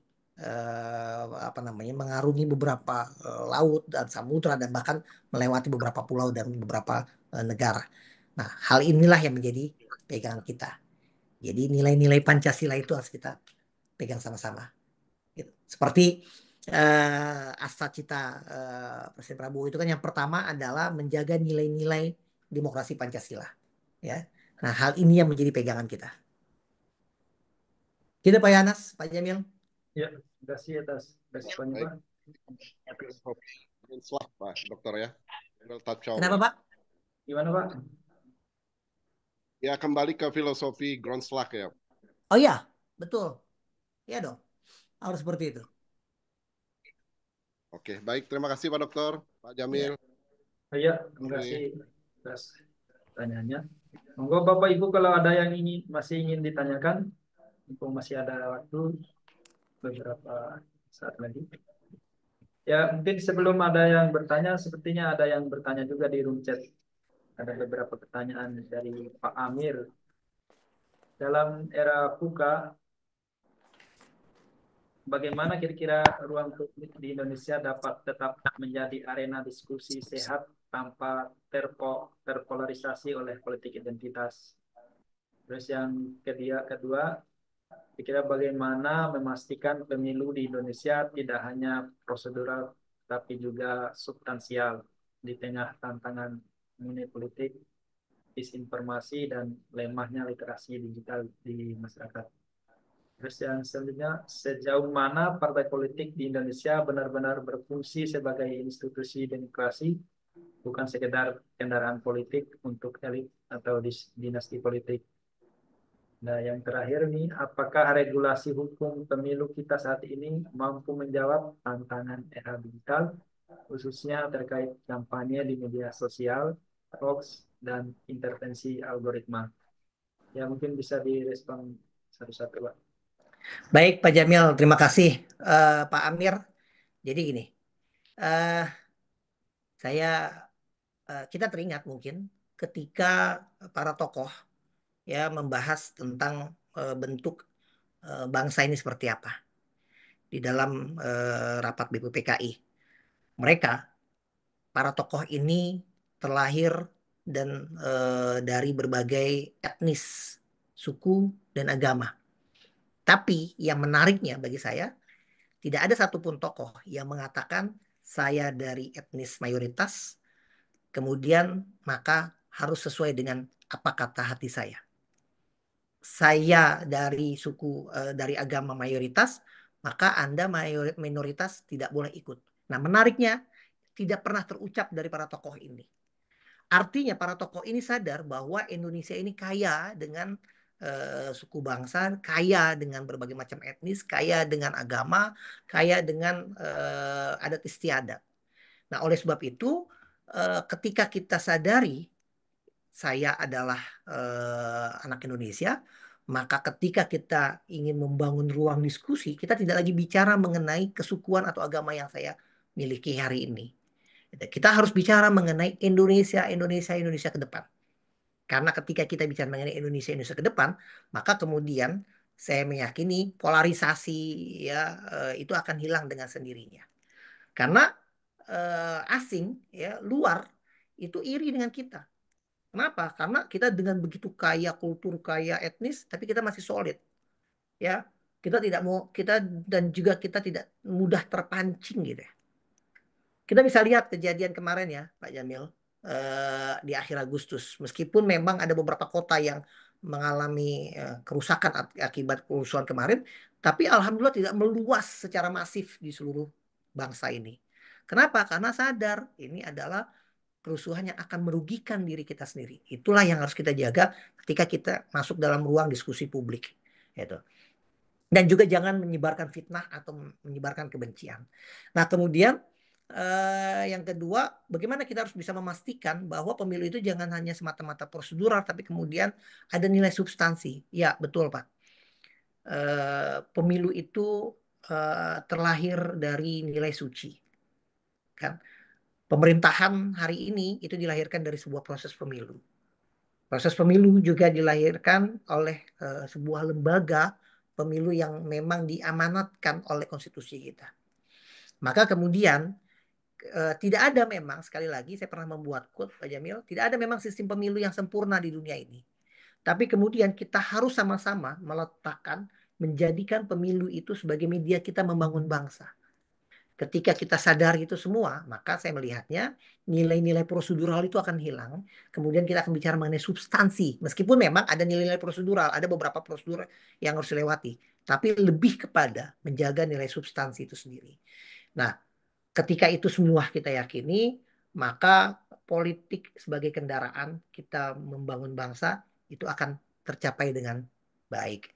apa namanya, mengarungi beberapa laut dan samudra dan bahkan melewati beberapa pulau dan beberapa negara. Nah, hal inilah yang menjadi pegangan kita. Jadi nilai-nilai Pancasila itu harus kita pegang sama-sama. Gitu. Seperti asa cita Presiden Prabowo itu kan yang pertama adalah menjaga nilai-nilai demokrasi Pancasila. Ya. Nah, hal ini yang menjadi pegangan kita. Gitu Pak Yanas, Pak Jamil. Ya, terima kasih atas responnya, Pak. Pak Dokter ya. Kenapa Pak? Gimana Pak? Ya, kembali ke filosofi Grondslag ya. Oh iya, betul. Iya dong, harus seperti itu. Oke, baik. Terima kasih Pak Dokter, Pak Jamil. Ya, terima kasih atas pertanyaannya. Monggo Bapak Ibu kalau ada yang masih ingin ditanyakan, mumpung masih ada waktu beberapa saat lagi. Ya, mungkin sebelum ada yang bertanya, sepertinya ada yang bertanya juga di room chat. Ada beberapa pertanyaan dari Pak Amir. Dalam era VUCA, bagaimana kira-kira ruang publik di Indonesia dapat tetap menjadi arena diskusi sehat tanpa terpolarisasi oleh politik identitas? Terus yang kedua, kira-kira bagaimana memastikan pemilu di Indonesia tidak hanya prosedural tapi juga substansial di tengah tantangan money politik, disinformasi, dan lemahnya literasi digital di masyarakat. Terus yang selanjutnya, sejauh mana partai politik di Indonesia benar-benar berfungsi sebagai institusi demokrasi, bukan sekedar kendaraan politik untuk elit atau dinasti politik. Nah, yang terakhir nih, apakah regulasi hukum pemilu kita saat ini mampu menjawab tantangan era digital, khususnya terkait kampanye di media sosial, hoax, dan intervensi algoritma? Ya, mungkin bisa direspon satu-satu, Pak. Baik, Pak Jamil, terima kasih. Pak Amir, jadi gini, kita teringat mungkin ketika para tokoh ya membahas tentang bentuk bangsa ini seperti apa di dalam rapat BPPKI. Mereka, para tokoh ini terlahir dan dari berbagai etnis, suku, dan agama. Tapi yang menariknya bagi saya, tidak ada satupun tokoh yang mengatakan saya dari etnis mayoritas, kemudian maka harus sesuai dengan apa kata hati saya. Saya dari suku, dari agama mayoritas, maka Anda minoritas tidak boleh ikut. Nah, menariknya tidak pernah terucap dari para tokoh ini. Artinya para tokoh ini sadar bahwa Indonesia ini kaya dengan suku bangsa, kaya dengan berbagai macam etnis, kaya dengan agama, kaya dengan adat istiadat. Nah, oleh sebab itu ketika kita sadari saya adalah anak Indonesia, maka ketika kita ingin membangun ruang diskusi, kita tidak lagi bicara mengenai kesukuan atau agama yang saya miliki hari ini. Kita harus bicara mengenai Indonesia, Indonesia, Indonesia ke depan. Karena ketika kita bicara mengenai Indonesia, Indonesia ke depan, maka kemudian saya meyakini polarisasi ya itu akan hilang dengan sendirinya. Karena asing ya luar itu iri dengan kita. Kenapa? Karena kita dengan begitu kaya kultur, kaya etnis, tapi kita masih solid. Ya, kita tidak mau kita dan juga kita tidak mudah terpancing gitu ya. Kita bisa lihat kejadian kemarin ya, Pak Jamil, di akhir Agustus. Meskipun memang ada beberapa kota yang mengalami kerusakan akibat kerusuhan kemarin, tapi alhamdulillah tidak meluas secara masif di seluruh bangsa ini. Kenapa? Karena sadar ini adalah kerusuhan yang akan merugikan diri kita sendiri. Itulah yang harus kita jaga ketika kita masuk dalam ruang diskusi publik. Gitu. Dan juga jangan menyebarkan fitnah atau menyebarkan kebencian. Nah, kemudian yang kedua, bagaimana kita harus bisa memastikan bahwa pemilu itu jangan hanya semata-mata prosedural, tapi kemudian ada nilai substansi. Ya, betul Pak. Pemilu itu terlahir dari nilai suci. Kan? Pemerintahan hari ini itu dilahirkan dari sebuah proses pemilu. Proses pemilu juga dilahirkan oleh sebuah lembaga pemilu yang memang diamanatkan oleh konstitusi kita. Maka kemudian tidak ada memang, sekali lagi saya pernah membuat quote Pak Jamil, tidak ada memang sistem pemilu yang sempurna di dunia ini. Tapi kemudian kita harus sama-sama meletakkan, menjadikan pemilu itu sebagai media kita membangun bangsa. Ketika kita sadar itu semua, maka saya melihatnya nilai-nilai prosedural itu akan hilang. Kemudian kita akan bicara mengenai substansi. Meskipun memang ada nilai-nilai prosedural, ada beberapa prosedur yang harus dilewati. Tapi lebih kepada menjaga nilai substansi itu sendiri. Nah, ketika itu semua kita yakini, maka politik sebagai kendaraan kita membangun bangsa itu akan tercapai dengan baik.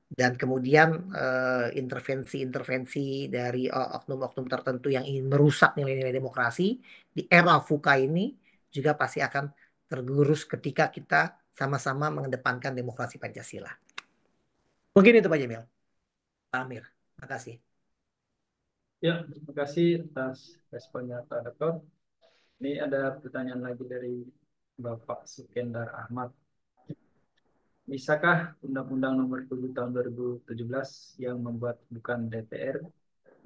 Dan kemudian intervensi-intervensi dari oknum-oknum tertentu yang ingin merusak nilai-nilai demokrasi di era VUCA ini juga pasti akan tergerus ketika kita sama-sama mengedepankan demokrasi Pancasila. Mungkin itu Pak Jamil. Pak Amir, makasih. Ya, terima kasih atas responnya Pak Dokter. Ini ada pertanyaan lagi dari Bapak Sukendar Ahmad. Bisakah Undang-Undang Nomor 7 Tahun 2017 yang membuat bukan DPR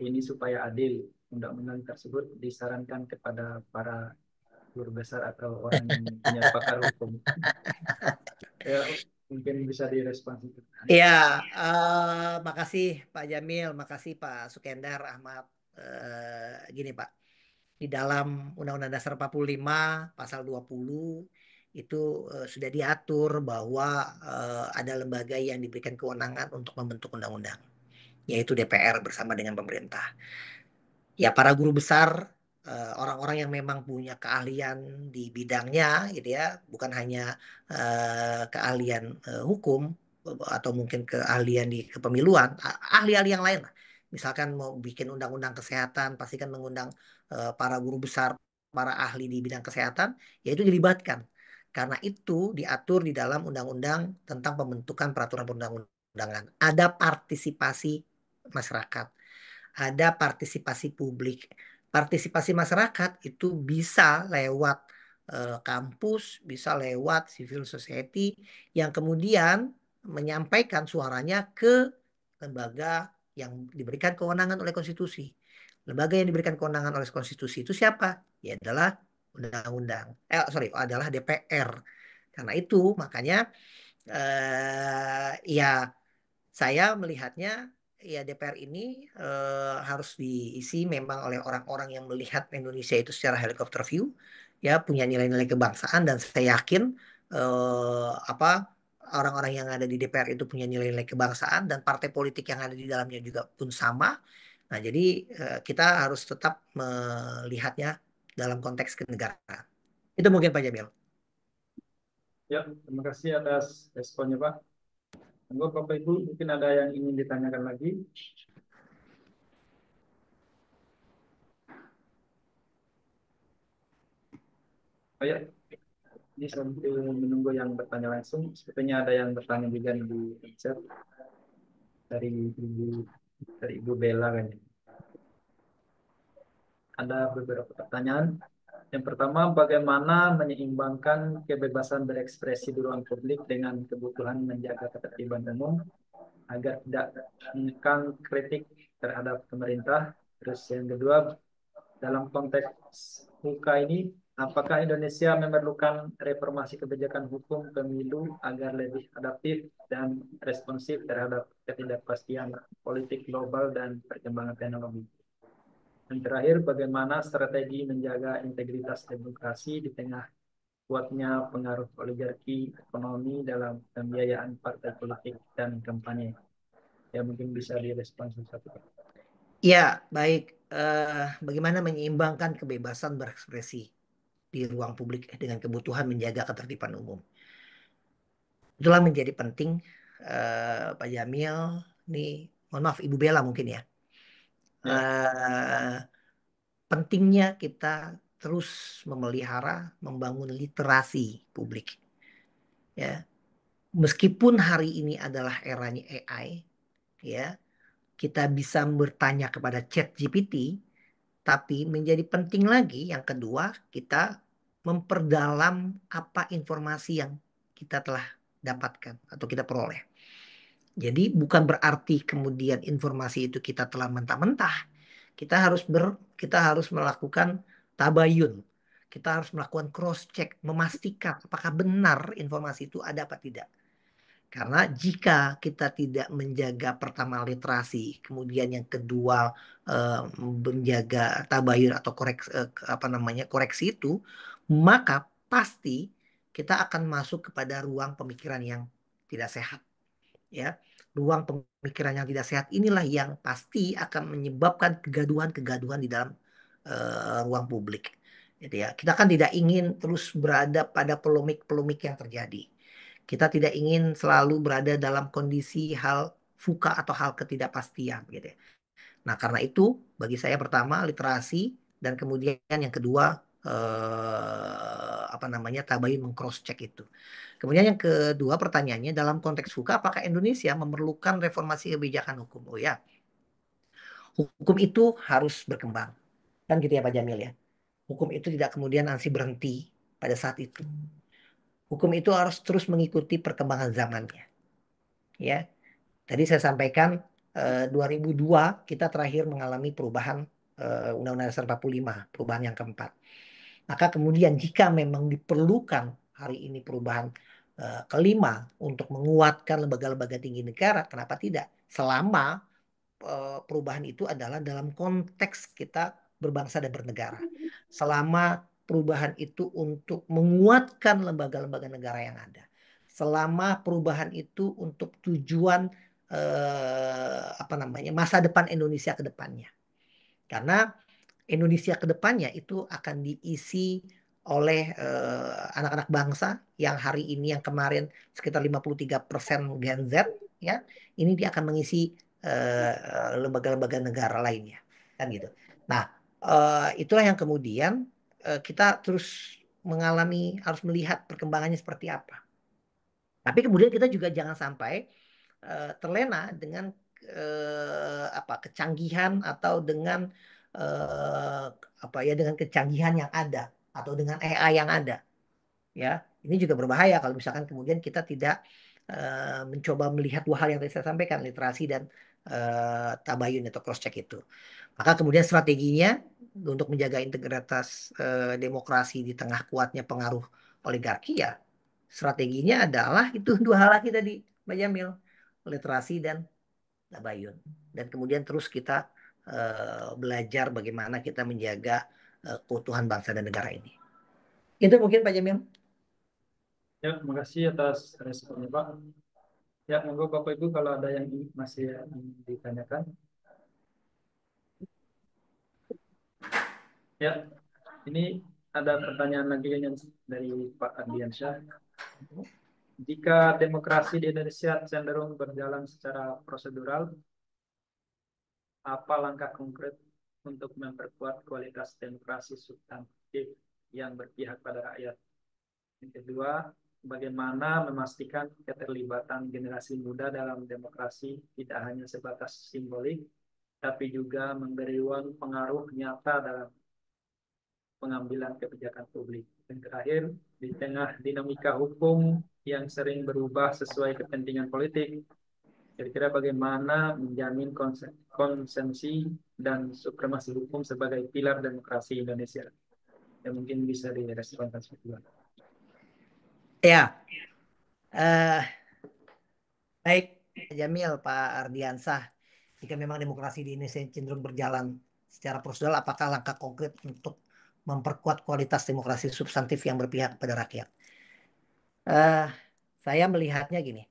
ini supaya adil? Undang-undang tersebut disarankan kepada para guru besar atau orang yang punya pakar hukum. Ya, mungkin bisa direspons itu. Ya, makasih Pak Jamil, makasih Pak Sukendar Ahmad. Gini Pak, di dalam Undang-Undang Dasar 45 pasal 20 itu sudah diatur bahwa ada lembaga yang diberikan kewenangan untuk membentuk undang-undang, yaitu DPR bersama dengan pemerintah. Ya, para guru besar, orang-orang yang memang punya keahlian di bidangnya, gitu ya, bukan hanya keahlian hukum atau mungkin keahlian di kepemiluan, ahli-ahli yang lain lah. Misalkan mau bikin undang-undang kesehatan, pasti kan mengundang para guru besar, para ahli di bidang kesehatan, yaitu dilibatkan. Karena itu diatur di dalam undang-undang tentang pembentukan peraturan perundang-undangan. Ada partisipasi masyarakat, ada partisipasi publik. Partisipasi masyarakat itu bisa lewat kampus, bisa lewat civil society yang kemudian menyampaikan suaranya ke lembaga yang diberikan kewenangan oleh konstitusi. Lembaga yang diberikan kewenangan oleh konstitusi itu siapa? Ya adalah undang-undang. Adalah DPR. Karena itu makanya ya saya melihatnya ya DPR ini harus diisi memang oleh orang-orang yang melihat Indonesia itu secara helikopter view, ya punya nilai-nilai kebangsaan, dan saya yakin apa orang-orang yang ada di DPR itu punya nilai-nilai kebangsaan, dan partai politik yang ada di dalamnya juga pun sama. Nah, jadi kita harus tetap melihatnya dalam konteks kenegaraan. Itu mungkin Pak Jamil. Ya, terima kasih atas responnya Pak. Monggo Bapak Ibu, mungkin ada yang ingin ditanyakan lagi. Oh ya, ini sambil menunggu yang bertanya langsung, sepertinya ada yang bertanya juga nih di chat dari ibu dari Ibu Bella kan. Ada beberapa pertanyaan. Yang pertama, bagaimana menyeimbangkan kebebasan berekspresi di ruang publik dengan kebutuhan menjaga ketertiban umum agar tidak mengekang kritik terhadap pemerintah. Terus yang kedua, dalam konteks hukum ini, apakah Indonesia memerlukan reformasi kebijakan hukum pemilu agar lebih adaptif dan responsif terhadap ketidakpastian politik global dan perkembangan teknologi? Dan terakhir, bagaimana strategi menjaga integritas demokrasi di tengah kuatnya pengaruh oligarki ekonomi dalam pembiayaan partai politik dan kampanye? Ya, mungkin bisa direspon satu. Ya, baik. Bagaimana menyeimbangkan kebebasan berekspresi di ruang publik dengan kebutuhan menjaga ketertiban umum. Itulah menjadi penting, Pak Jamil. Nih, mohon maaf, Ibu Bella mungkin ya. Ya. Pentingnya kita terus memelihara, membangun literasi publik. Ya, meskipun hari ini adalah eranya AI, ya, kita bisa bertanya kepada ChatGPT, tapi menjadi penting lagi yang kedua, kita memperdalam apa informasi yang kita telah dapatkan atau kita peroleh. Jadi bukan berarti kemudian informasi itu kita telah mentah-mentah. Kita harus melakukan tabayun. Kita harus melakukan cross check, memastikan apakah benar informasi itu ada apa tidak. Karena jika kita tidak menjaga pertama literasi, kemudian yang kedua menjaga tabayun atau koreksi itu, maka pasti kita akan masuk kepada ruang pemikiran yang tidak sehat. Ya, ruang pemikiran yang tidak sehat inilah yang pasti akan menyebabkan kegaduhan-kegaduhan di dalam ruang publik. Gitu ya. Kita kan tidak ingin terus berada pada polemik-polemik yang terjadi. Kita tidak ingin selalu berada dalam kondisi hal fuka atau hal ketidakpastian gitu ya. Nah, karena itu bagi saya pertama literasi dan kemudian yang kedua tabayun meng-cross check itu. Kemudian yang kedua pertanyaannya dalam konteks hukum apakah Indonesia memerlukan reformasi kebijakan hukum? Oh ya, hukum itu harus berkembang. Kan gitu ya Pak Jamil ya. Hukum itu tidak kemudian ansih berhenti pada saat itu. Hukum itu harus terus mengikuti perkembangan zamannya. Ya. Tadi saya sampaikan 2002 kita terakhir mengalami perubahan Undang-Undang Dasar 45, perubahan yang keempat. Maka kemudian jika memang diperlukan hari ini perubahan kelima untuk menguatkan lembaga-lembaga tinggi negara, kenapa tidak? Selama perubahan itu adalah dalam konteks kita berbangsa dan bernegara. Selama perubahan itu untuk menguatkan lembaga-lembaga negara yang ada. Selama perubahan itu untuk tujuan masa depan Indonesia ke depannya. Karena Indonesia ke depannya itu akan diisi oleh anak-anak bangsa yang hari ini yang kemarin sekitar 53% Gen Z ya. Ini dia akan mengisi lembaga-lembaga negara lainnya kan gitu. Nah, itulah yang kemudian kita terus harus melihat perkembangannya seperti apa. Tapi kemudian kita juga jangan sampai terlena dengan kecanggihan atau dengan dengan kecanggihan yang ada atau dengan AI yang ada. Ya, ini juga berbahaya kalau misalkan kemudian kita tidak mencoba melihat dua hal yang tadi saya sampaikan, literasi dan tabayun atau cross check itu. Maka kemudian strateginya untuk menjaga integritas demokrasi di tengah kuatnya pengaruh oligarki ya strateginya adalah itu dua hal lagi tadi, Mbak Jamil, literasi dan tabayun. Dan kemudian terus kita belajar bagaimana kita menjaga keutuhan bangsa dan negara ini. Itu mungkin Pak Jamil. Ya, terima kasih atas responnya Pak. Ya, monggo Bapak Ibu kalau ada yang masih ditanyakan. Ya, ini ada pertanyaan lagi yang dari Pak Ardiansyah. Jika demokrasi di Indonesia cenderung berjalan secara prosedural, apa langkah konkret untuk memperkuat kualitas demokrasi substantif yang berpihak pada rakyat. Yang kedua, bagaimana memastikan keterlibatan generasi muda dalam demokrasi tidak hanya sebatas simbolik, tapi juga memberi ruang pengaruh nyata dalam pengambilan kebijakan publik. Dan terakhir, di tengah dinamika hukum yang sering berubah sesuai kepentingan politik, kira-kira bagaimana menjamin konsensi dan supremasi hukum sebagai pilar demokrasi Indonesia? Ya mungkin bisa direspon semua. Ya, eh, baik Pak Jamil, Pak Ardiansah. Jika memang demokrasi di Indonesia cenderung berjalan secara prosedural, apakah langkah konkret untuk memperkuat kualitas demokrasi substantif yang berpihak pada rakyat? Saya melihatnya gini.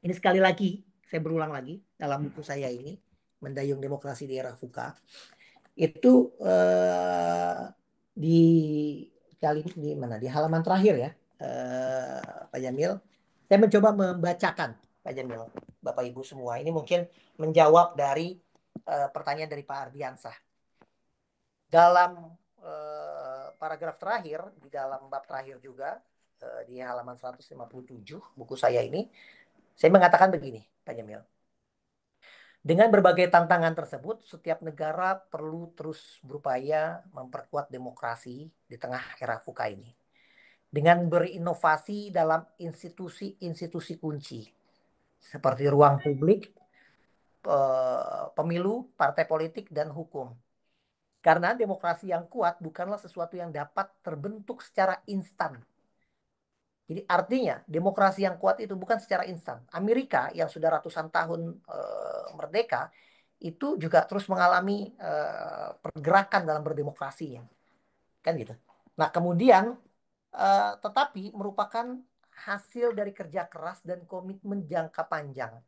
Ini sekali lagi, saya berulang lagi dalam buku saya ini, Mendayung Demokrasi di Era VUCA. Itu di mana? Di halaman terakhir ya, Pak Jamil. Saya mencoba membacakan, Pak Jamil, Bapak Ibu semua. Ini mungkin menjawab dari pertanyaan dari Pak Ardiansah. Dalam paragraf terakhir, di dalam bab terakhir juga, di halaman 157 buku saya ini, saya mengatakan begini, Pak Jamil. Dengan berbagai tantangan tersebut, setiap negara perlu terus berupaya memperkuat demokrasi di tengah era VUCA ini. Dengan berinovasi dalam institusi-institusi kunci, seperti ruang publik, pemilu, partai politik, dan hukum. Karena demokrasi yang kuat bukanlah sesuatu yang dapat terbentuk secara instan. Jadi artinya demokrasi yang kuat itu bukan secara instan. Amerika yang sudah ratusan tahun merdeka itu juga terus mengalami pergerakan dalam berdemokrasinya, kan gitu. Nah kemudian tetapi merupakan hasil dari kerja keras dan komitmen jangka panjang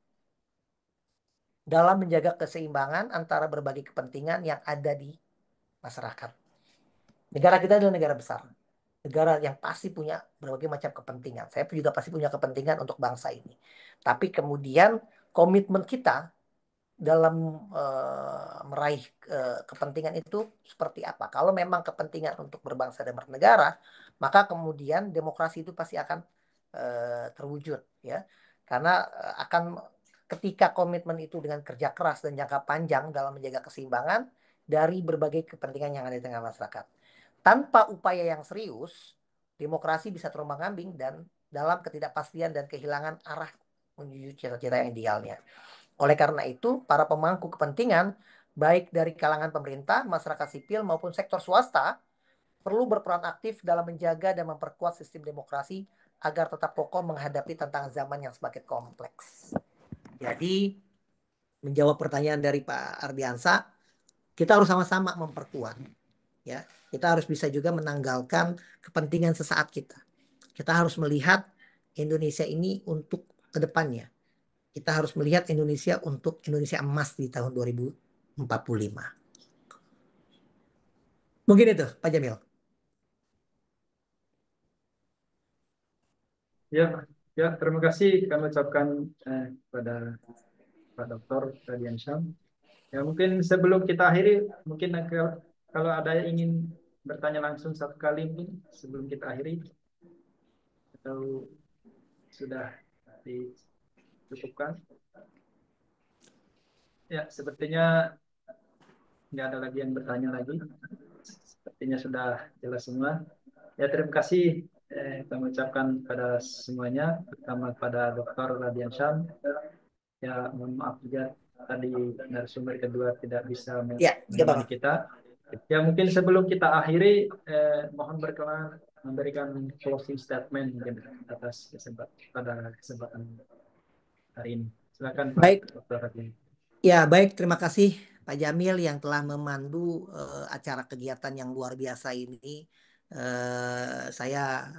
dalam menjaga keseimbangan antara berbagai kepentingan yang ada di masyarakat. Negara kita adalah negara besar. Negara yang pasti punya berbagai macam kepentingan. Saya juga pasti punya kepentingan untuk bangsa ini. Tapi kemudian komitmen kita dalam meraih kepentingan itu seperti apa? Kalau memang kepentingan untuk berbangsa dan bernegara, maka kemudian demokrasi itu pasti akan terwujud, ya. Karena akan ketika komitmen itu dengan kerja keras dan jangka panjang dalam menjaga keseimbangan dari berbagai kepentingan yang ada di tengah masyarakat. Tanpa upaya yang serius, demokrasi bisa terombang-ambing dan dalam ketidakpastian dan kehilangan arah menuju cita-cita yang idealnya. Oleh karena itu, para pemangku kepentingan, baik dari kalangan pemerintah, masyarakat sipil, maupun sektor swasta, perlu berperan aktif dalam menjaga dan memperkuat sistem demokrasi agar tetap kokoh menghadapi tantangan zaman yang semakin kompleks. Jadi, menjawab pertanyaan dari Pak Ardiansah, kita harus sama-sama memperkuat. Ya, kita harus bisa juga menanggalkan kepentingan sesaat kita. Kita harus melihat Indonesia ini untuk kedepannya. Kita harus melihat Indonesia untuk Indonesia emas di tahun 2045. Mungkin itu, Pak Jamil. Ya, terima kasih kami ucapkan kepada Pak Dr. Radiansyah. Ya, mungkin sebelum kita akhiri, mungkin kalau ada yang ingin bertanya langsung satu kali mungkin sebelum kita akhiri, atau sudah dicukupkan? Ya, sepertinya nggak ada lagi yang bertanya lagi. Sepertinya sudah jelas semua. Ya, terima kasih kami ucapkan pada semuanya, terutama pada Dr. Radiansyah. Ya, mohon maaf juga tadi narasumber kedua tidak bisa menemani kita. Ya, mungkin sebelum kita akhiri, mohon berkenan memberikan closing statement mungkin atas kesempatan hari ini. Silakan Pak Dr. Radian. Ya, baik, terima kasih Pak Jamil yang telah memandu acara kegiatan yang luar biasa ini. Saya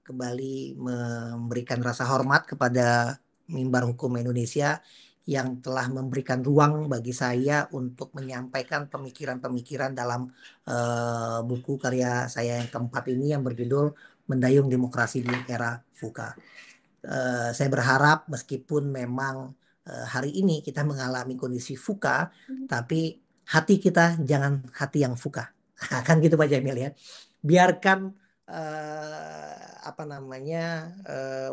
kembali memberikan rasa hormat kepada Mimbar Hukum Indonesia yang telah memberikan ruang bagi saya untuk menyampaikan pemikiran-pemikiran dalam buku karya saya yang keempat ini yang berjudul Mendayung Demokrasi di Era VUCA. Saya berharap meskipun memang hari ini kita mengalami kondisi VUCA, tapi hati kita jangan hati yang VUCA. Kan gitu Pak Jamil ya. biarkan apa namanya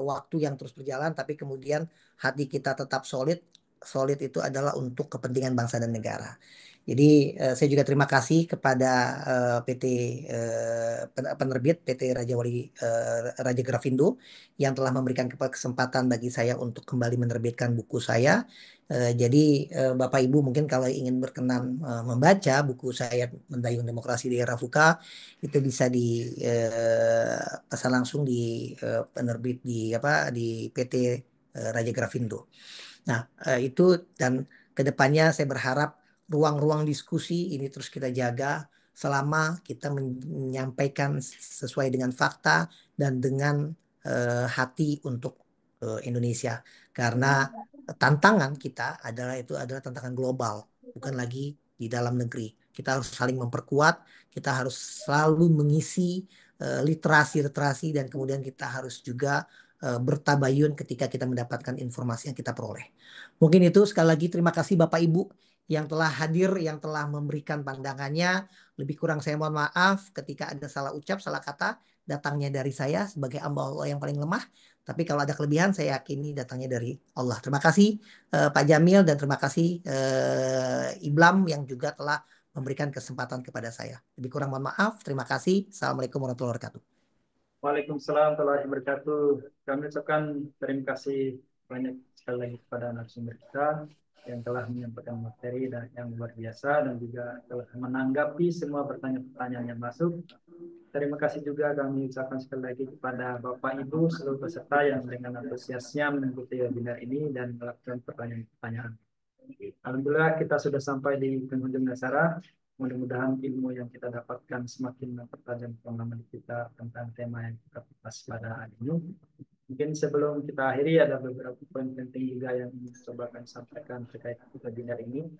waktu yang terus berjalan, tapi kemudian hati kita tetap solid. Solid itu adalah untuk kepentingan bangsa dan negara. Jadi saya juga terima kasih kepada PT penerbit PT Raja Wali Raja Grafindo yang telah memberikan kesempatan bagi saya untuk kembali menerbitkan buku saya. Jadi Bapak Ibu mungkin kalau ingin berkenan membaca buku saya Mendayung Demokrasi di Era VUCA, itu bisa pesan langsung di penerbit di PT Raja Grafindo. Nah, itu dan kedepannya saya berharap ruang-ruang diskusi ini terus kita jaga selama kita menyampaikan sesuai dengan fakta dan dengan hati untuk Indonesia. Karena tantangan kita adalah tantangan global, bukan lagi di dalam negeri. Kita harus saling memperkuat, kita harus selalu mengisi literasi dan kemudian kita harus juga bertabayun ketika kita mendapatkan informasi yang kita peroleh. Mungkin itu sekali lagi terima kasih Bapak Ibu yang telah hadir, yang telah memberikan pandangannya. Lebih kurang saya mohon maaf ketika ada salah ucap, salah kata, datangnya dari saya sebagai hamba Allah yang paling lemah. Tapi kalau ada kelebihan saya yakini datangnya dari Allah. Terima kasih Pak Jamil dan terima kasih Iblam yang juga telah memberikan kesempatan kepada saya. Lebih kurang mohon maaf. Terima kasih. Assalamualaikum warahmatullahi wabarakatuh. Waalaikumsalam warahmatullahi wabarakatuh. Kami ucapkan terima kasih banyak sekali lagi kepada narasumber kita yang telah menyampaikan materi dan yang luar biasa dan juga telah menanggapi semua pertanyaan-pertanyaan yang masuk. Terima kasih juga kami ucapkan sekali lagi kepada Bapak Ibu seluruh peserta yang dengan antusiasnya mengikuti webinar ini dan melakukan pertanyaan-pertanyaan. Alhamdulillah kita sudah sampai di penghujung acara. Mudah-mudahan ilmu yang kita dapatkan semakin mempertajam pengalaman kita tentang tema yang kita bahas pada hari ini. Mungkin sebelum kita akhiri ada beberapa poin penting juga yang ingin coba kami sampaikan terkait webinar ini.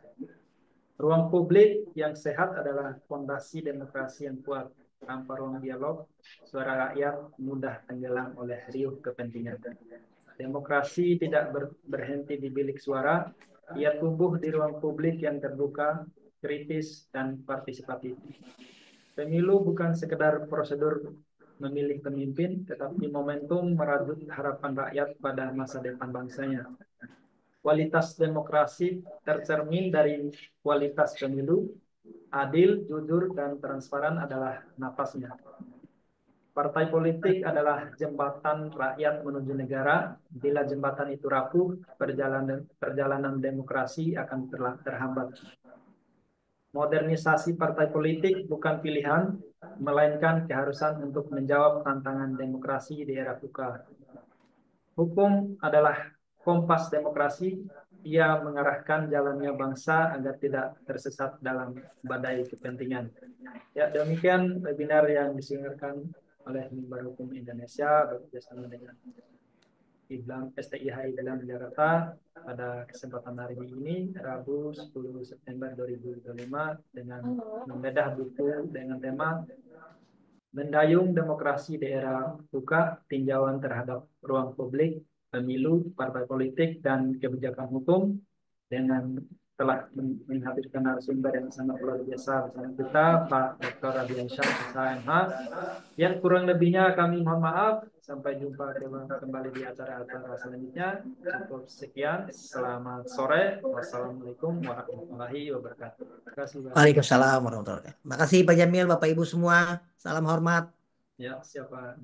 Ruang publik yang sehat adalah fondasi demokrasi yang kuat. Tanpa ruang dialog, suara rakyat mudah tenggelam oleh riuh kepentingan. Demokrasi tidak berhenti di bilik suara, ia tumbuh di ruang publik yang terbuka, kritis, dan partisipatif. Pemilu bukan sekedar prosedur memilih pemimpin, tetapi momentum merajut harapan rakyat pada masa depan bangsanya. Kualitas demokrasi tercermin dari kualitas pemilu, adil, jujur, dan transparan adalah napasnya. Partai politik adalah jembatan rakyat menuju negara. Bila jembatan itu rapuh, perjalanan demokrasi akan terhambat. Modernisasi partai politik bukan pilihan, melainkan keharusan untuk menjawab tantangan demokrasi di era VUCA. Hukum adalah kompas demokrasi. Ia mengarahkan jalannya bangsa agar tidak tersesat dalam badai kepentingan. Ya, demikian webinar yang diselenggarakan oleh Mimbar Hukum Indonesia bekerjasama dengan Iblam STIH Iblam Jakarta pada kesempatan hari ini Rabu 10 September 2025 dengan membedah buku dengan tema Mendayung Demokrasi di Era VUCA, Tinjauan Terhadap Ruang Publik, Pemilu, Partai Politik, dan Kebijakan Hukum, dengan telah menghadirkan narasumber yang sangat luar biasa bersama kita, Pak Dr. Radiansyah, SHMH. Yang kurang lebihnya kami mohon maaf. Sampai jumpa kembali di acara-acara selanjutnya. Cukup sekian. Selamat sore. Wassalamualaikum warahmatullahi wabarakatuh. Terima kasih. Waalaikumsalam warahmatullahi wabarakatuh. Terima kasih Pak Jamil, Bapak Ibu semua. Salam hormat. Ya, siapa?